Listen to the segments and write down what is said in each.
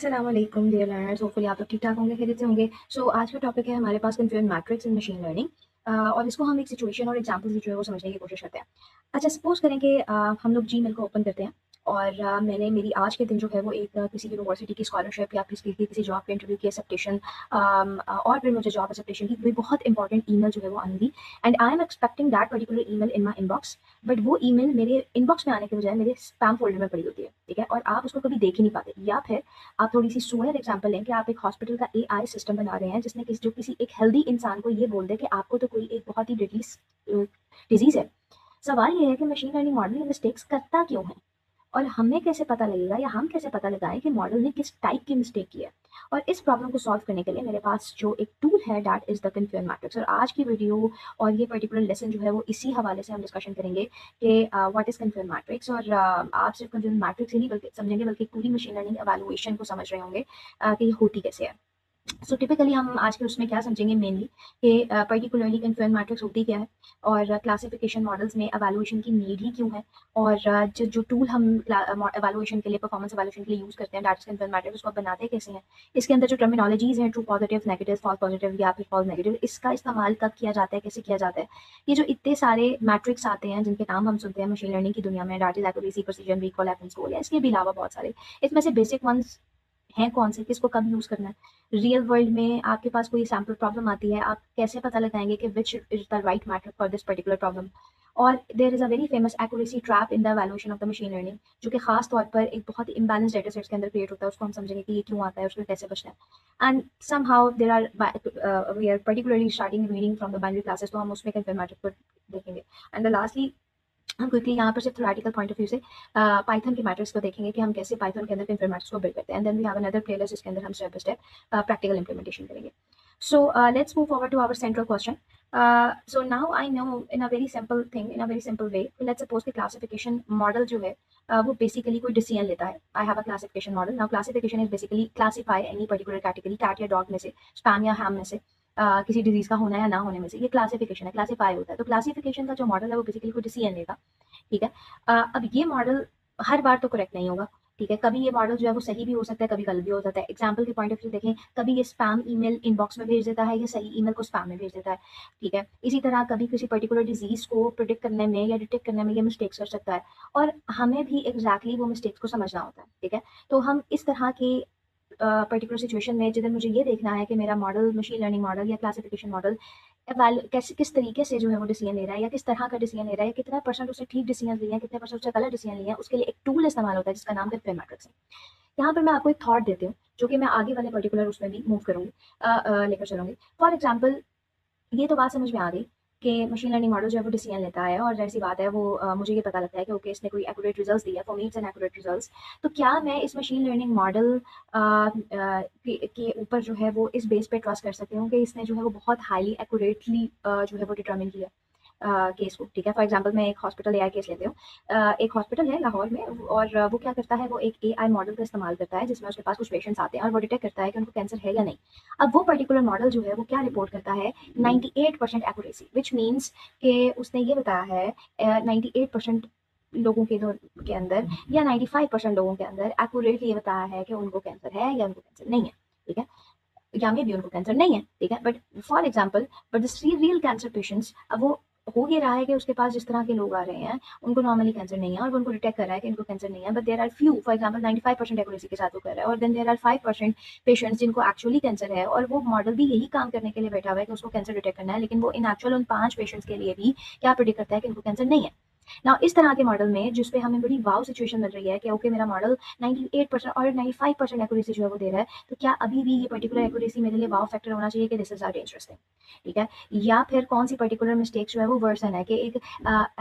अस्सलाम वालेकुम dear learners, hopefully आप लोग ठीक-ठाक होंगे, खैरियत से होंगे। सो आज का टॉपिक है हमारे पास कन्फ्यूजन मैट्रिक्स इन मशीन लर्निंग और इसको हम एक सिचुएशन और एग्जांपल से जो है वो समझने की कोशिश करते हैं। अच्छा सपोज़ करें कि हम लोग जीमेल को ओपन करते हैं और मैंने मेरी आज के दिन जो है वो एक किसी यूनिवर्सिटी की स्कॉलरशिप या किसी जॉब के इंटरव्यू की एक्सेप्टेशन और फिर मुझे जॉब एक्सेप्टेशन की कोई बहुत इंपॉर्टेंट ईमेल जो है वो आनी थी and I am expecting that particular email in my inbox. But वो ईमेल मेरे इनबॉक्स में आने के बजाय मेरे स्पैम फ़ोल्डर में पड़ी होती है, ठीक है? और आप उसको कभी देख ही नहीं पाते या फिर आप थोड़ी-सी सूअर एग्ज़ाम्पल लें कि आप एक हॉस्पिटल का एआई सिस्टम बना रहे हैं जिसने किसी एक हेल्दी इंसान को ये बोल दे कि आपको तो कोई एक बहुत ही डिज़ीज़ है। सवाल ये है कि मशीन लर्निंग मॉडल ये मिस्टेक्स करता क्यों है? और हमें कैसे पता लगेगा या हम कैसे पता लगाएँ कि मॉडल ने किस टाइप की मिस्टेक की है? और इस प्रॉब्लम को सॉल्व करने के लिए मेरे पास जो एक टूल है that is the confusion matrix. और आज की वीडियो और ये पर्टिकुलर लेसन जो है वो इसी हवाले से हम डिस्कशन करेंगे कि व्हाट इज़ कन्फ्यूजन मैट्रिक्स। और आप सिर्फ कन्फ्यूजन मैट्रिक्स ही नहीं बल्कि समझेंगे बल्कि पूरी मशीन लर्निंग इवैल्यूएशन को समझ रहे होंगे कि ये होती कैसे है। सो टिपिकली हम आज के उसमें क्या समझेंगे मेनली कि पर्टिकुलरली कन्फ्यूजन मैट्रिक्स होती क्या है और क्लासिफिकेशन मॉडल्स में एवैल्यूएशन की नीड ही क्यों है और जो टूल हम एवैल्यूएशन के लिए परफॉर्मेंस एवैल्यूएशन के लिए यूज़ करते हैं दैट इज कन्फ्यूजन मैट्रिक्स, उसको बनाते कैसे हैं, इसके अंदर जो टर्मिनोलॉजीज हैं true positive negative false positive या फिर फॉल्स नेगेटिव, इसका इस्तेमाल कब किया जाता है, कैसे किया जाता है। ये जो इतने सारे मैट्रिक्स आते हैं जिनके नाम हम सुनते हैं मशीन लर्निंग की दुनिया में, that is accuracy precision recall affinity score, या इसके भी अलावा बहुत सारे, इसमें से बेसिक वंस हैं कौन से, किसको कब यूज़ करना है। रियल वर्ल्ड में आपके पास कोई सैंपल प्रॉब्लम आती है, आप कैसे पता लगाएँगे कि which is the right method for this particular problem. और there is a very famous accuracy trap in the evaluation of the machine learning, जो कि खास तौर पर एक बहुत ही इम्बैलेंस डेटा सेट्स के अंदर क्रिएट होता है। उसको हम समझेंगे कि ये क्यों आता है, उसको कैसे बचना है। And somehow there are we are particularly starting reading from the binary classes, तो हम उसमें कन्फर्मेटिव को देखेंगे। एंड द लास्टली हम क्विकली यहाँ पर सिर्फ थ्योरेटिकल पॉइंट ऑफ व्यू से पाइथन के मैट्रिक्स को देखेंगे कि हम कैसे पाइथन के अंदर कन्फर्म मैट्रिक्स को बिल्ड करते हैं। And then we have another playlist जिसके अंदर हम step by step practical implementation करेंगे। So let's move forward to our central question. So now I know in a very simple thing, in a very simple way. Let's suppose कि classification model जो है वो basically कोई decision लेता है. I have a classification model. Now classification is basically classify any particular category, cat या dog में से, spam या ham में से, किसी डिजीज का होना या ना होने में से, ये क्लासिफिकेशन है, क्लासीफाई होता है। तो क्लासिफिकेशन का जो मॉडल है वो बेसिकली कोई डिसीजन लेगा, ठीक है। अब ये मॉडल हर बार तो करेक्ट नहीं होगा, ठीक है। कभी ये मॉडल जो है वो सही भी हो सकता है, कभी गलत भी हो सकता है। एग्जाम्पल के पॉइंट ऑफ व्यू देखें, कभी ये स्पैम ईमेल इनबॉक्स में भेज देता है या सही ईमेल को स्पैम में भेज देता है, ठीक है। इसी तरह कभी किसी पर्टिकुलर डिजीज को प्रिडिक्ट करने में या डिटेक्ट करने में ये मिस्टेक्स कर सकता है और हमें भी एग्जैक्टली वो मिस्टेक्स को समझना होता है, ठीक है। तो हम इस तरह के पर्टिकुलर सिचुएशन में जिधर मुझे ये देखना है कि मेरा मॉडल मशीन लर्निंग मॉडल या क्लासिफिकेशन मॉडल कैसे किस तरीके से जो है वो डिसीजन ले रहा है या किस तरह का डिसीजन ले रहा है, कितना परसेंट उसने ठीक डिसीजन लिए हैं, कितने परसेंट उसने गलत डिसीजन लिए हैं, उसके लिए एक टूल इस्तेमाल होता है जिसका नाम है फिर मैट्रिक्स है। यहाँ पर मैं आपको एक थॉट देती हूँ जो कि मैं आगे वाले पर्टिकुलर उसमें भी मूव करूंगी, लेकर चलूंगी। फॉर एग्जाम्पल ये तो बात समझ में आ गई कि मशीन लर्निंग मॉडल जो है वो डिसीजन लेता है और ज़ाहिर-सी बात है वो मुझे ये पता लगता है कि ओके इसने कोई एक्यूरेट रिजल्ट्स दिया, for me it's an accurate results. तो क्या मैं इस मशीन लर्निंग मॉडल के ऊपर जो है वो इस बेस पे ट्रस्ट कर सकती हूँ कि इसने जो है वो बहुत हाईली एक्यूरेटली जो है वो डिटरमाइन किया केस को, ठीक है। फॉर एग्जांपल मैं एक हॉस्पिटल एआई केस लेती हूँ। एक हॉस्पिटल है लाहौर में और वो क्या करता है, वो एक एआई मॉडल का इस्तेमाल करता है जिसमें उसके पास कुछ पेशेंट्स आते हैं और वो डिटेक्ट करता है कि उनको कैंसर है या नहीं। अब वो पर्टिकुलर मॉडल जो है वो क्या रिपोर्ट करता है, 98% एक्यूरेसी, व्हिच मीन्स कि उसने ये बताया है 98% लोगों के अंदर या 95% लोगों के अंदर एक्यूरेटली ये बताया है कि उनको कैंसर है या उनको कैंसर नहीं है, ठीक है। या मे बी उनको कैंसर नहीं है, ठीक है। But for example but the real cancer patients, अब वो हो ये रहा है कि उसके पास जिस तरह के लोग आ रहे हैं उनको नॉर्मली कैंसर नहीं है और वो उनको डिटेक्ट कर रहा है कि इनको कैंसर नहीं है, but there are few, for example 95% accuracy के साथ वो कर रहा है और देन देयर आर 5% पेशेंट्स जिनको एक्चुअली कैंसर है और वो मॉडल भी यही काम करने के लिए बैठा हुआ है कि उसको कैंसर डिटेक्ट करना है, लेकिन वो इन एक्चुअल उन 5 पेशेंट्स के लिए भी क्या प्रिडिक्ट करता है कि इनको कैंसर नहीं है। नाउ इस तरह के मॉडल में जिस पे हमें बड़ी वाव सिचुएशन मिल रही है कि ओके मेरा मॉडल 98% और 95% एक्यूरेसी जो है वो दे रहा है, तो क्या अभी भी ये पर्टिकुलर एक्यूरेसी मेरे लिए वाव फैक्टर होना चाहिए कि दिस इज आर इंटरेस्टिंग, ठीक है। या फिर कौन सी पर्टिकुलर मिस्टेक जो है वो वर्सन है कि एक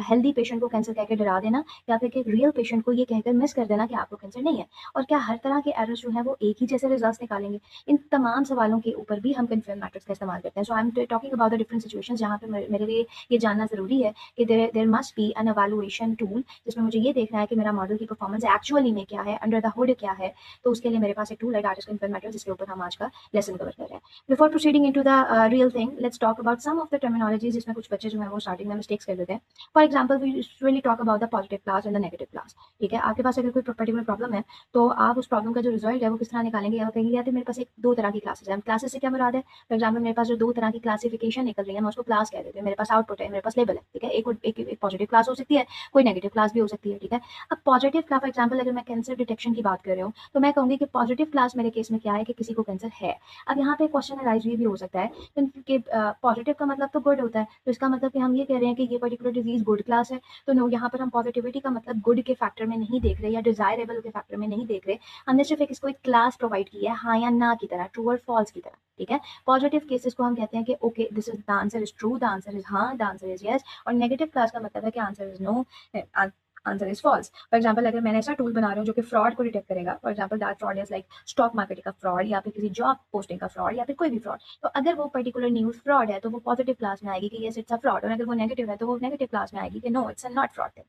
हेल्दी पेशेंट को कैंसर कहकर डरा देना या फिर कि रियल पेशेंट को ये कहकर मिस कर देना कि आपको कैंसर नहीं है। और क्या हर तरह के एरर्स जो है वो एक ही जैसे रिजल्ट्स निकालेंगे। इन तमाम सवालों के ऊपर भी हम कन्फर्म मैट्रिक्स का इस्तेमाल करते हैं। So I am talking about the different situations जहाँ पे मेरे लिए ये जानना जरूरी है कि there must be an evaluation tool जिसमें मुझे ये देखना है कि मेरा मॉडल की परफॉर्मेंस एक्चुअली में क्या है, अंडर द हुड क्या है, तो उसके लिए मेरे पास एक टूल है डाटा स्किन मैट्रिक्स जिसके ऊपर हम आज का लेसन कवर कर रहे हैं। Before proceeding into the real thing, let's talk about some of the terminologies जिसमें कुछ बच्चे जो है वो स्टार्टिंग में मिस्टेक्स कर देते हैं। For example we usually talk about the positive class and the negative class. ठीक है, आपके पास अगर कोई पर्टिकुलर प्रॉब्लम है तो आप उस प्रॉब्लम का जो रिजल्ट है वो किस तरह निकालेंगे, या कहेंगे यार मेरे पास एक दो तरह की क्लासेस है। क्लासेस से क्या मुराद है? फॉर एग्जाम्पल मेरे पास जो दो तरह की क्लासिफिकेशन निकल रही है मैं उसको क्लास कह देती हूँ। मेरे पास आउटपुट है, मेरे पास लेबल है। ठीक है, एक पॉजिटिव क्लास हो सकती है, कोई नेगेटिव क्लास भी हो सकती है। ठीक है, अब पॉजिटिव क्लास फॉर एग्जाम्पल अगर मैं कैंसर डिटेक्शन की बात कर रही हूँ तो मैं कहूँगी कि पॉजिटिव क्लास मेरे केस में क्या है कि किसी को कैंसर है। अब यहाँ पे क्वेश्चन अराइज भी हो सकता है कि पॉजिटिव का मतलब तो गुड होता है, तो इसका मतलब कि हम ये कह रहे हैं कि ये पर्टिकुलर डिजीज गुड क्लास है। तो नो, यहाँ पर हम पॉजिटिविटी का मतलब गुड के फैक्टर में नहीं देख रहे या डिजायरेबल के फैक्टर में नहीं देख रहे। हमने सिर्फ एक इसको एक क्लास प्रोवाइड की है, हाँ या ना की तरह, ट्रू और फॉल्स की तरह। ठीक है, पॉजिटिव केसेस को हम कहते हैं कि okay this is the answer is true, the answer is हाँ, द आंसर इज यस। और नेगेटिव क्लास का मतलब है कि answer is no, answer is false. For example अगर मैंने ऐसा टूल बना रहा हूँ जो कि फ्रॉड को डिटेक्ट करेगा, for example that fraud is like stock market का फ्रॉड या फिर किसी जॉब पोस्टिंग का फ्रॉड या फिर कोई भी फ्रॉड, तो अगर वो पर्टिकुलर न्यूज फ्रॉड है तो वो पॉजिटिव क्लास में आएगी कि यस इट्स अ फ्रॉड, और अगर वो नेगेटिव है तो वो नेगेटिव क्लास में आएगी कि no it's a not fraud.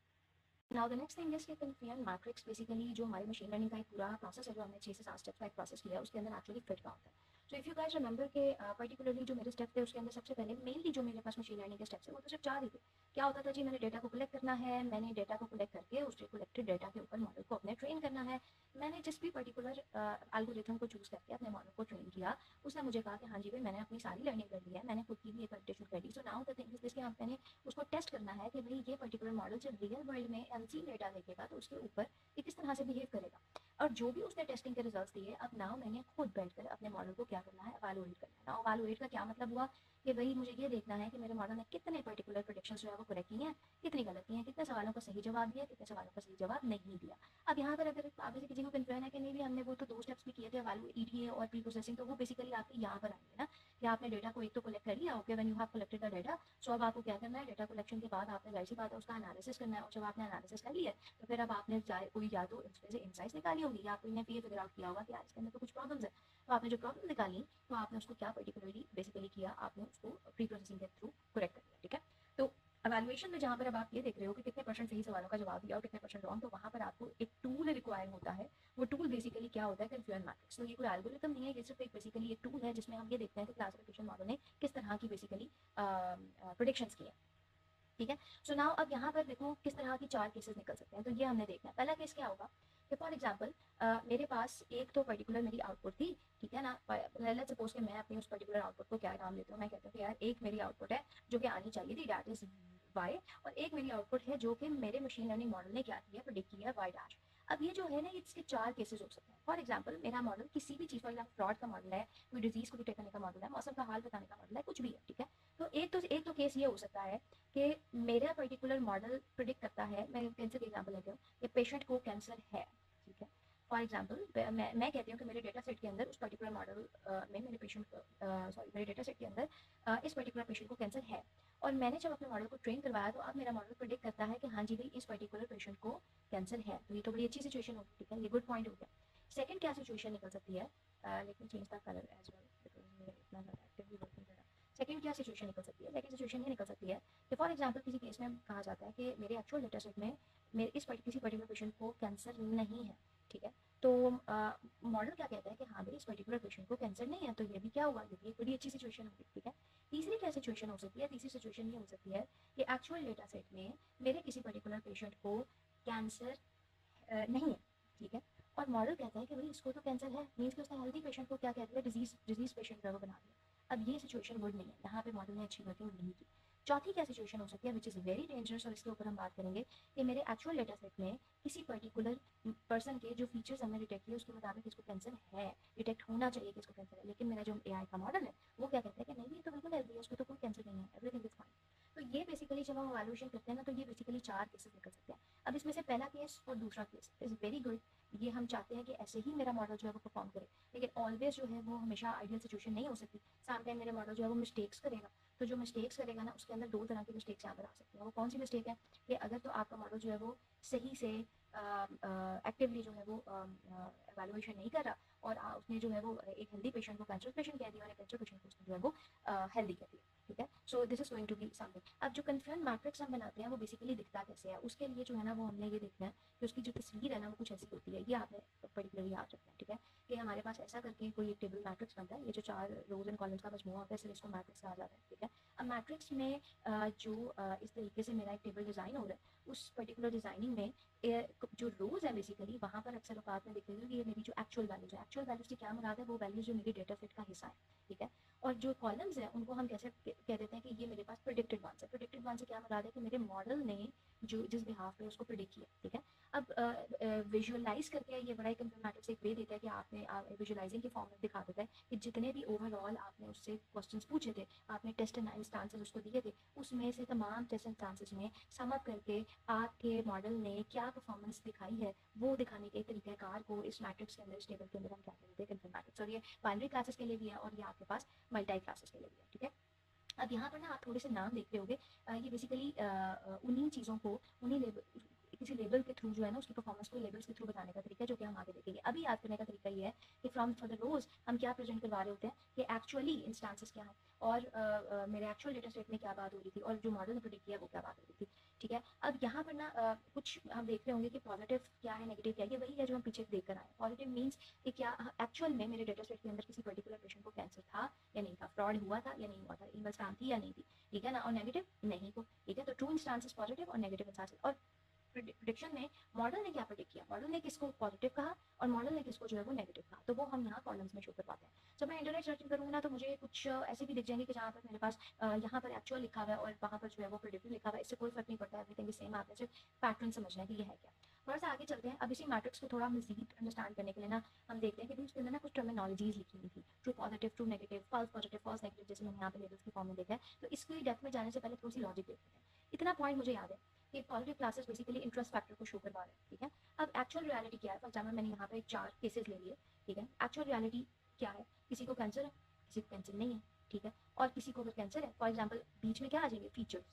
Now the next thing is कि कन्फ्यूजन मैट्रिक्स बेसिकली जो हमारे मशीन लर्निंग का एक पूरा प्रोसेस है जो हमने 6 से 7 स्टेप्स का एक प्रोसेस किया है उसके अंदर एक्चुअली फिट का होता है। So if you guys remember के पर्टिकुलरली जो मेरे स्टेप थे उसके अंदर सबसे पहले मेनली जो मेरे पास मशीन लर्निंग के स्टेप्स है वो तो सिर्फ 4 ही थे। क्या होता था जी, मैंने डेटा को कलेक्ट करना है, मैंने डेटा को कलेक्ट करके उस कलेक्टेड डेटा के ऊपर मॉडल को अपने ट्रेन करना है। मैंने जिस भी पर्टिकुलर एल्गोरिथम को चूज करके अपने मॉडल को ट्रेन किया, उसने मुझे कहा कि हाँ जी भाई मैंने अपनी सारी लर्निंग कर ली है, मैंने खुद की भी एक वैलिडेशन कर ली। So now the thing is this कि मैंने उसको टेस्ट करना है कि भाई ये पर्टिकुलर मॉडल जब रियल वर्ल्ड में अनसीन डेटा देखेगा तो उसके ऊपर ये किस तरह से बिहेव करेगा। और जो भी उसने टेस्टिंग के रिजल्ट्स दिए, अब नाउ मैंने खुद बैठकर अपने मॉडल को क्या करना है, एवेलुएट करना है। नाउ एवेलुएट का क्या मतलब हुआ कि भाई मुझे ये देखना है कि मेरे मॉडल ने कितने पर्टिकुलर प्रेडिक्शंस जो है वो करेक्ट की हैं, कितनी गलत की हैं, कितने सवालों का सही जवाब दिया, कितने सवालों का सही जवाब नहीं दिया। अब यहाँ पर अगर आप से किसी को कंफ्यूजन है कि नहीं भी हमने वो तो दो स्टेप्स भी किए थे, वैल्यू ईडीए और प्री प्रोसेसिंग, तो वो बेसिकली आपके यहाँ पर आएंगे ना कि आपने डेटा को एक तो कलेक्ट कर लिया। Okay, when you have collected the data, so अब आपको क्या करना है, डेटा कलेक्शन के बाद आपने जाहिर सी बात है उसका एनालिसिस करना है। और जब आपने एनालिसिस कर लिया तो फिर अब आपने कोई या तो इसमें से इंसाइट्स निकाली होगी या कोई ने ये फिगर आउट किया होगा कि यार इसके अंदर तो कुछ प्रॉब्लम्स है। तो आपने जो प्रॉब्लम निकाली तो आपने उसको क्या पर्टिकुलरली बेसिकली किया, आपने उसको प्री प्रोसेसिंग के थ्रू करेक्ट कर दिया। ठीक है, तो एवेलुएशन में जहाँ पर अब आप ये देख रहे हो कि कितने परसेंट सही सवालों का जवाब दिया और कितने परसेंट रॉन्ग, तो वहाँ पर आपको एक टूल रिक्वायर होता है। वो टूल बेसिकली क्या होता है, कन्फ्यूजन मैट्रिक्स। तो ये कोई एल्गोरिथम नहीं है, ये सिर्फ एक बेसिकली एक टूल है जिसमें हम ये देखते हैं कि क्लासिफिकेशन मॉडल ने किस तरह की बेसिकली प्रोडिक्शंस की है। ठीक है, सो नाउ अब यहाँ पर देखो किस तरह की 4 केसेस निकल सकते हैं, तो ये हमने देखना है। पहला केस क्या होगा कि फॉर एग्जांपल मेरे पास एक तो पर्टिकुलर मेरी आउटपुट थी। ठीक है ना, लेट्स सपोज कि मैं अपनी उस पर्टिकुलर आउटपुट को क्या नाम देती हूँ, मैं कहती हूँ कि यार एक मेरी आउटपुट है जो कि आनी चाहिए थी, डैट इज वाई, और एक मेरी आउटपुट है जो कि मेरे मशीन लर्निंग मॉडल ने क्या किया, प्रेडिक्ट किया वाई डैश। अब ये जो है ना इसके 4 केसेस हो सकते हैं। फॉर एग्जांपल मेरा मॉडल किसी भी चीज़, फॉर एग्जांपल फ्रॉड का मॉडल है, कोई डिजीज को डिटेक्ट करने का मॉडल है, मौसम का हाल बताने का मॉडल है, कुछ भी है। ठीक है, तो एक तो केस ये हो सकता है कि मेरा पर्टिकुलर मॉडल प्रिडिक्ट करता है, मैं कैंसर का एग्जांपल लेती हूँ कि पेशेंट को कैंसर है। ठीक है, फॉर एग्जांपल मैं कहती हूँ कि मेरे डेटा सेट के अंदर उस पर्टिकुलर मॉडल में मेरे पेशेंट सॉरी मेरे डेटा सेट के अंदर इस पर्टिकुलर पेशेंट को कैंसर है। और मैंने जब अपने मॉडल को ट्रेन करवाया तो अब मेरा मॉडल प्रिडिक्ट करता है कि हाँ जी भाई इस पर्टिकुलर पेशेंट को कैंसर है। तो ये तो बड़ी अच्छी सिचुएशन होगी। ठीक है, ये गुड पॉइंट हो गया। सेकंड क्या सिचुएशन निकल सकती है, let me change the colour as well because मैं इतना ज़्यादा एक्टिवली वर्क नहीं कर रहा। सेकंड क्या सिचुएशन निकल सकती है, सेकंड सिचुएशन ये निकल सकती है कि फॉर एग्जांपल किसी केस में कहा जाता है कि मेरे एक्चुअल डेटा सेट में मेरे किसी पर्टिकुलर पेशेंट को कैंसर नहीं है। ठीक है, तो मॉडल क्या कहता है कि हाँ भाई इस पर्टिकुलर पेशेंट को कैंसर नहीं है, तो ये भी क्या हुआ, ये भी एक बड़ी अच्छी सिचुएशन होगी। ठीक है, तीसरी क्या सिचुएशन हो सकती है, तीसरी सिचुएशन ये हो सकती है कि एक्चुअल डेटा सेट में मेरे किसी पर्टिकुलर पेशेंट को कैंसर नहीं है। ठीक है, और मॉडल कहता है कि भाई इसको तो कैंसर है, मीन्स कि उसने हेल्दी पेशेंट को क्या कह दिया, डिजीज पेशेंट का वो बना दिया। अब ये सिचुएशन गुड नहीं है, यहाँ पे मॉडल ने अच्छी वर्किंग नहीं की। चौथी क्या सिचुएशन हो सकती है विच इज़ वेरी डेंजरस, और इसके ऊपर हम बात करेंगे कि मेरे एक्चुअल डेटा सेट में किसी पर्टिकुलर पर्सन के जो फीचर्स हमने डिटेक्ट किए उसके मुताबिक इसको कैंसर है, डिटेक्ट होना चाहिए कि इसको कैंसर है, लेकिन मेरा जो एआई का मॉडल है वो क्या कहता है कि नहीं ये तो बिल्कुल हेल्दी है, उसको तो कोई कैंसर नहीं है, एवरीथिंग इज फाइन। तो ये बेसिकली जब हम वैल्यूएशन करते हैं ना तो ये बेसिकली 4 केसेस निकल सकते हैं। अब इसमें से पहला केस और दूसरा केस इज वेरी गुड, ये हम चाहते हैं कि ऐसे ही मेरा मॉडल जो है वो परफॉर्म करे, लेकिन ऑलवेज जो है वो हमेशा आइडियल सिचुएशन नहीं हो सकती। समटाइम मेरे मॉडल जो है वो मिस्टेक्स करेगा, तो जो मिस्टेक्स करेगा ना उसके अंदर दो तरह की मिस्टेक्स यहाँ पर आ सकती हैं। वो कौन सी मिस्टेक है कि अगर तो आपका मॉडल जो है वो सही से एक्टिवली जो है वो एवेलुएशन नहीं कर रहा, और उसने जो है वो एक हेल्दी पेशेंट को कैंसर पेशेंट कह दिया और एक कैंसर पेशेंट को उसने जो है वो हेल्दी कह दिया। ठीक है, so this is going to be something. अब जो कन्फ्यूजन मैट्रिक्स हम बनाते हैं वो बेसिकली दिखता कैसे है, उसके लिए जो है ना वो हमने ये देखना है कि उसकी जो तस्वीर है ना वो कुछ ऐसी होती है। ये आपने पर्टिकुलरली याद रखना है। ठीक है, कि हमारे पास ऐसा करके कोई एक टेबल मैट्रिक्स बनता है, ये जो 4 रोज एंड कॉलम्स का मजमूआ होता है, इसलिए इसको मैट्रिक्स कहा जाता है। ठीक है, अब मैट्रिक्स में जो इस तरीके से मेरा एक टेबल डिज़ाइन हो रहा है, उस पर्टिकुलर डिज़ाइनिंग में जो रोज है बेसिकली वहाँ पर अक्सर औकात में दिखेगा कि ये मेरी जो एक्चुअल वैल्यूज है, एक्चुअल वैल्यूज की क्या मुराद है, वो वैल्यूज जो मेरी डेटा सेट का हिस्सा है। ठीक है, और जो कॉलम्स हैं उनको हम कैसे कह देते हैं कि ये मेरे पास प्रिडिक्टेड वंस है। प्रिडिक्टेड वन से क्या मुराद है कि मेरे मॉडल ने जो जिस बिहाफ पे उसको प्रिडिक्ट किया। ठीक है, अब विजुअलाइज करके ये बड़ा एक मैट्रिक्स एक वे देता है कि आपने विजुअलाइजिंग के फॉर्म में दिखा देता है कि जितने भी ओवरऑल आपने उससे क्वेश्चंस पूछे थे, आपने टेस्ट इंस्टांसेस उसको दिए थे, उसमें से तमाम टेस्ट इंस्टांसेस में सम अप करके आपके मॉडल ने क्या परफॉर्मेंस दिखाई है वो दिखाने के तरीक़ाकार को इस मैट्रिक्स के अंदर, इस टेबल के अंदर हम क्या कहते हैं, कन्फर्म मैट्रिक्स। और ये बाइनरी क्लासेस के लिए भी है और ये आपके पास मल्टी क्लासेस के लिए भी है। ठीक है, अब यहाँ पर ना आप थोड़े से नाम देख रहे होंगे, ये बेसिकली उन्हीं चीज़ों को उन्हीं लेबल किसी लेबल के थ्रू जो है ना उसकी परफॉर्मेंस को लेबल्स के थ्रू बताने का तरीका है, जो कि हम आगे देखेंगे। अभी याद करने का तरीका ये है कि फ्रॉम फॉर द रोज हम क्या प्रेजेंट करवा रहे होते हैं कि एक्चुअली इंस्टांसेस क्या है और मेरे एक्चुअल डेटा सेट में क्या बात हो रही थी और जो मॉडल ने प्रेडिक्ट किया वो क्या बात हो रही थी। ठीक है, अब यहाँ पर ना कुछ हम देख रहे होंगे कि पॉजिटिव क्या है, नेगेटिव क्या है। ये वही है जो हम पीछे देख कर आए। पॉजिटिव मीन्स कि क्या एक्चुअल में मेरे डेटा सेट के अंदर किसी पर्टिकुलर पेशेंट को कैंसर था या नहीं था, फ्रॉड हुआ था या नहीं हुआ था, ईमेल स्पैम थी या नहीं थी। ठीक है ना, और नेगेटिव नहीं को। ठीक है, तो ट्रू इंस्टांसेस पॉजिटिव और नेगेटिव इंस्टांसेस। और प्रिडिक्शन में मॉडल ने क्या प्रिडिक्ट किया, मॉडल ने किसको पॉजिटिव कहा और मॉडल ने किसको जो है वो नेगेटिव कहा, तो वो हम यहाँ कॉलम्स में शो करवाते हैं। जब मैं इंटरनेट सर्चिंग करूँगी ना तो मुझे कुछ ऐसे भी दिख जाएंगे कि जहाँ पर मेरे पास यहाँ पर एक्चुअल लिखा हुआ है और वहाँ पर जो है वो प्रिडिक्टिव लिखा हुआ है। इससे कोई फर्क नहीं पड़ता है, एवरीथिंग इज सेम। आपने सिर्फ पैटर्न समझना है कि ये है क्या। थोड़ा सा आगे चलते हैं। अब इसी मैट्रिक्स को थोड़ा मजीद अंडरस्टैंड करने के लिए ना हम देखते हैं कि उसके अंदर ना कुछ टर्मिनोलॉजीज लिखी हुई थी, true positive, true negative, false positive, false negative, जैसे मैंने यहाँ पे लेबल्स के फॉर्म में देखा है। तो इसकी डेप्थ में जाने से पहले थोड़ी सी लॉजिक देखते हैं। इतना पॉइंट मुझे याद है कि positive classes basically interest factor को शो करवा रहे हैं। ठीक है, अब एक्चुअल रियलिटी क्या है, फॉर एग्जाम्पल मैंने यहाँ पे 4 केसेस ले लिए। ठीक है, एक्चुअल रियलिटी क्या है, किसी को कैंसर है, किसी को कैंसर नहीं है। ठीक है, और किसी को अगर कैंसर है, फॉर एग्जाम्पल बीच में क्या आ जाएंगे, फीचर्स।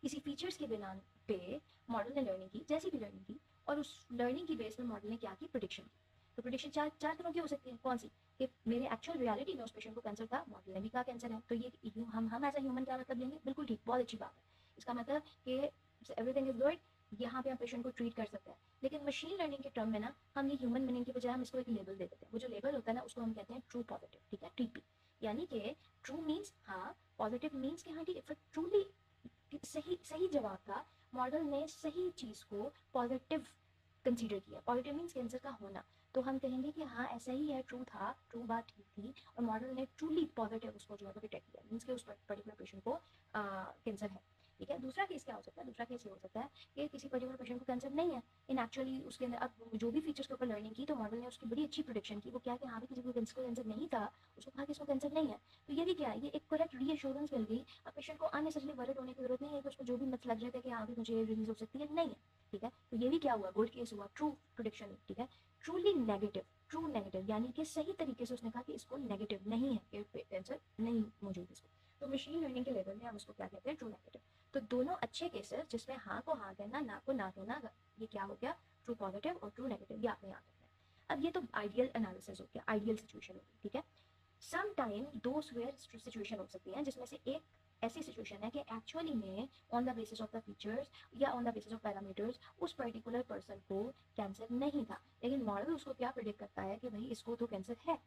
किसी फीचर्स के बिना पे मॉडल ने लर्निंग की, जैसी भी लर्निंग की, और उस लर्निंग की बेस में मॉडल ने क्या की, प्रिडिक्शन की। तो प्रिडिक्शन चार तरह की हो सकती है। कौन सी, कि मेरे एक्चुअल रियलिटी में उस पेशेंट को कैंसर था, मॉडल ने भी कहा कैंसर है, तो ये हम एज अ ह्यूमन क्या मतलब लेंगे, बिल्कुल ठीक, बहुत अच्छी बात है। इसका मतलब कि एवरीथिंग इज गुड, यहाँ पे हम पेशेंट को ट्रीट कर सकते हैं। लेकिन मशीन लर्निंग के टर्म में ना हम ये ह्यूमन मीनिंग की बजाय हम इसको एक लेबल दे देते हैं। वो जो लेबल होता है ना उसको हम कहते हैं ट्रू पॉजिटिव। ठीक है, TP, यानी कि ट्रू मीन्स हाँ, पॉजिटिव मीन्स कि हाँ ठीक है, ट्रूली सही सही जवाब था, मॉडल ने सही चीज को पॉजिटिव कंसीडर किया। पॉजिटिव मीन्स कैंसर का होना, तो हम कहेंगे कि हाँ ऐसा ही है, ट्रू था, ट्रू बात ठीक थी और मॉडल ने ट्रूली पॉजिटिव उसको जो है वो डिटेक्ट किया, मीन्स कि उस पर्टिकुलर पेशेंट को कैंसर है। ठीक है, दूसरा केस क्या हो सकता है, दूसरा केस ये हो सकता है कि किसी पर्टिकुलर पेशेंट को कैंसर नहीं है, इन एक्चुअली उसके अंदर अब जो भी फीचर्स के ऊपर लर्निंग की तो मॉडल ने उसकी बड़ी अच्छी प्रोडिक्शन की। वो क्या कि हाँ भी किसी को कैंसर नहीं था, उसको कहा कि इसको कैंसर नहीं है। तो ये भी क्या है, ये एक करेक्ट रीअश्योरेंस मिल गई। अब पेशेंट को अननेसेसरली वरिड होने की जरूरत नहीं है कि उसको जो भी मत लग रहा था कि हाँ भी मुझे रिलीज हो सकती है, नहीं है। ठीक है, तो ये भी क्या हुआ, गुड केस हुआ, ट्रू प्रोडिक्शन। ठीक है, ट्रूली नेगेटिव, ट्रू नेगेटिव यानी कि सही तरीके से उसने कहा कि इसको नेगेटिव नहीं है, कैंसर नहीं मौजूद इसको। तो मशीन लर्निंग के लेवल में हम उसको क्या कहते हैं, ट्रू नेगेटिव। तो दोनों अच्छे केसेस जिसमें हाँ को हाँ कहना, ना को ना कहना, ये क्या हो गया, ट्रू पॉजिटिव और ट्रू नेगेटिव, ये आपने याद रखना है। अब ये तो आइडियल एनालिसिस हो गया, आइडियल सिचुएशन हो गई। ठीक है, सम टाइम दो सिचुएशन हो सकती हैं जिसमें से एक ऐसी सिचुएशन है कि एक्चुअली में on the basis of the features या on the basis of parameters उस पर्टिकुलर पर्सन को कैंसर नहीं था, लेकिन मॉडल उसको क्या प्रिडिक्ट करता है कि भाई इसको तो कैंसर है।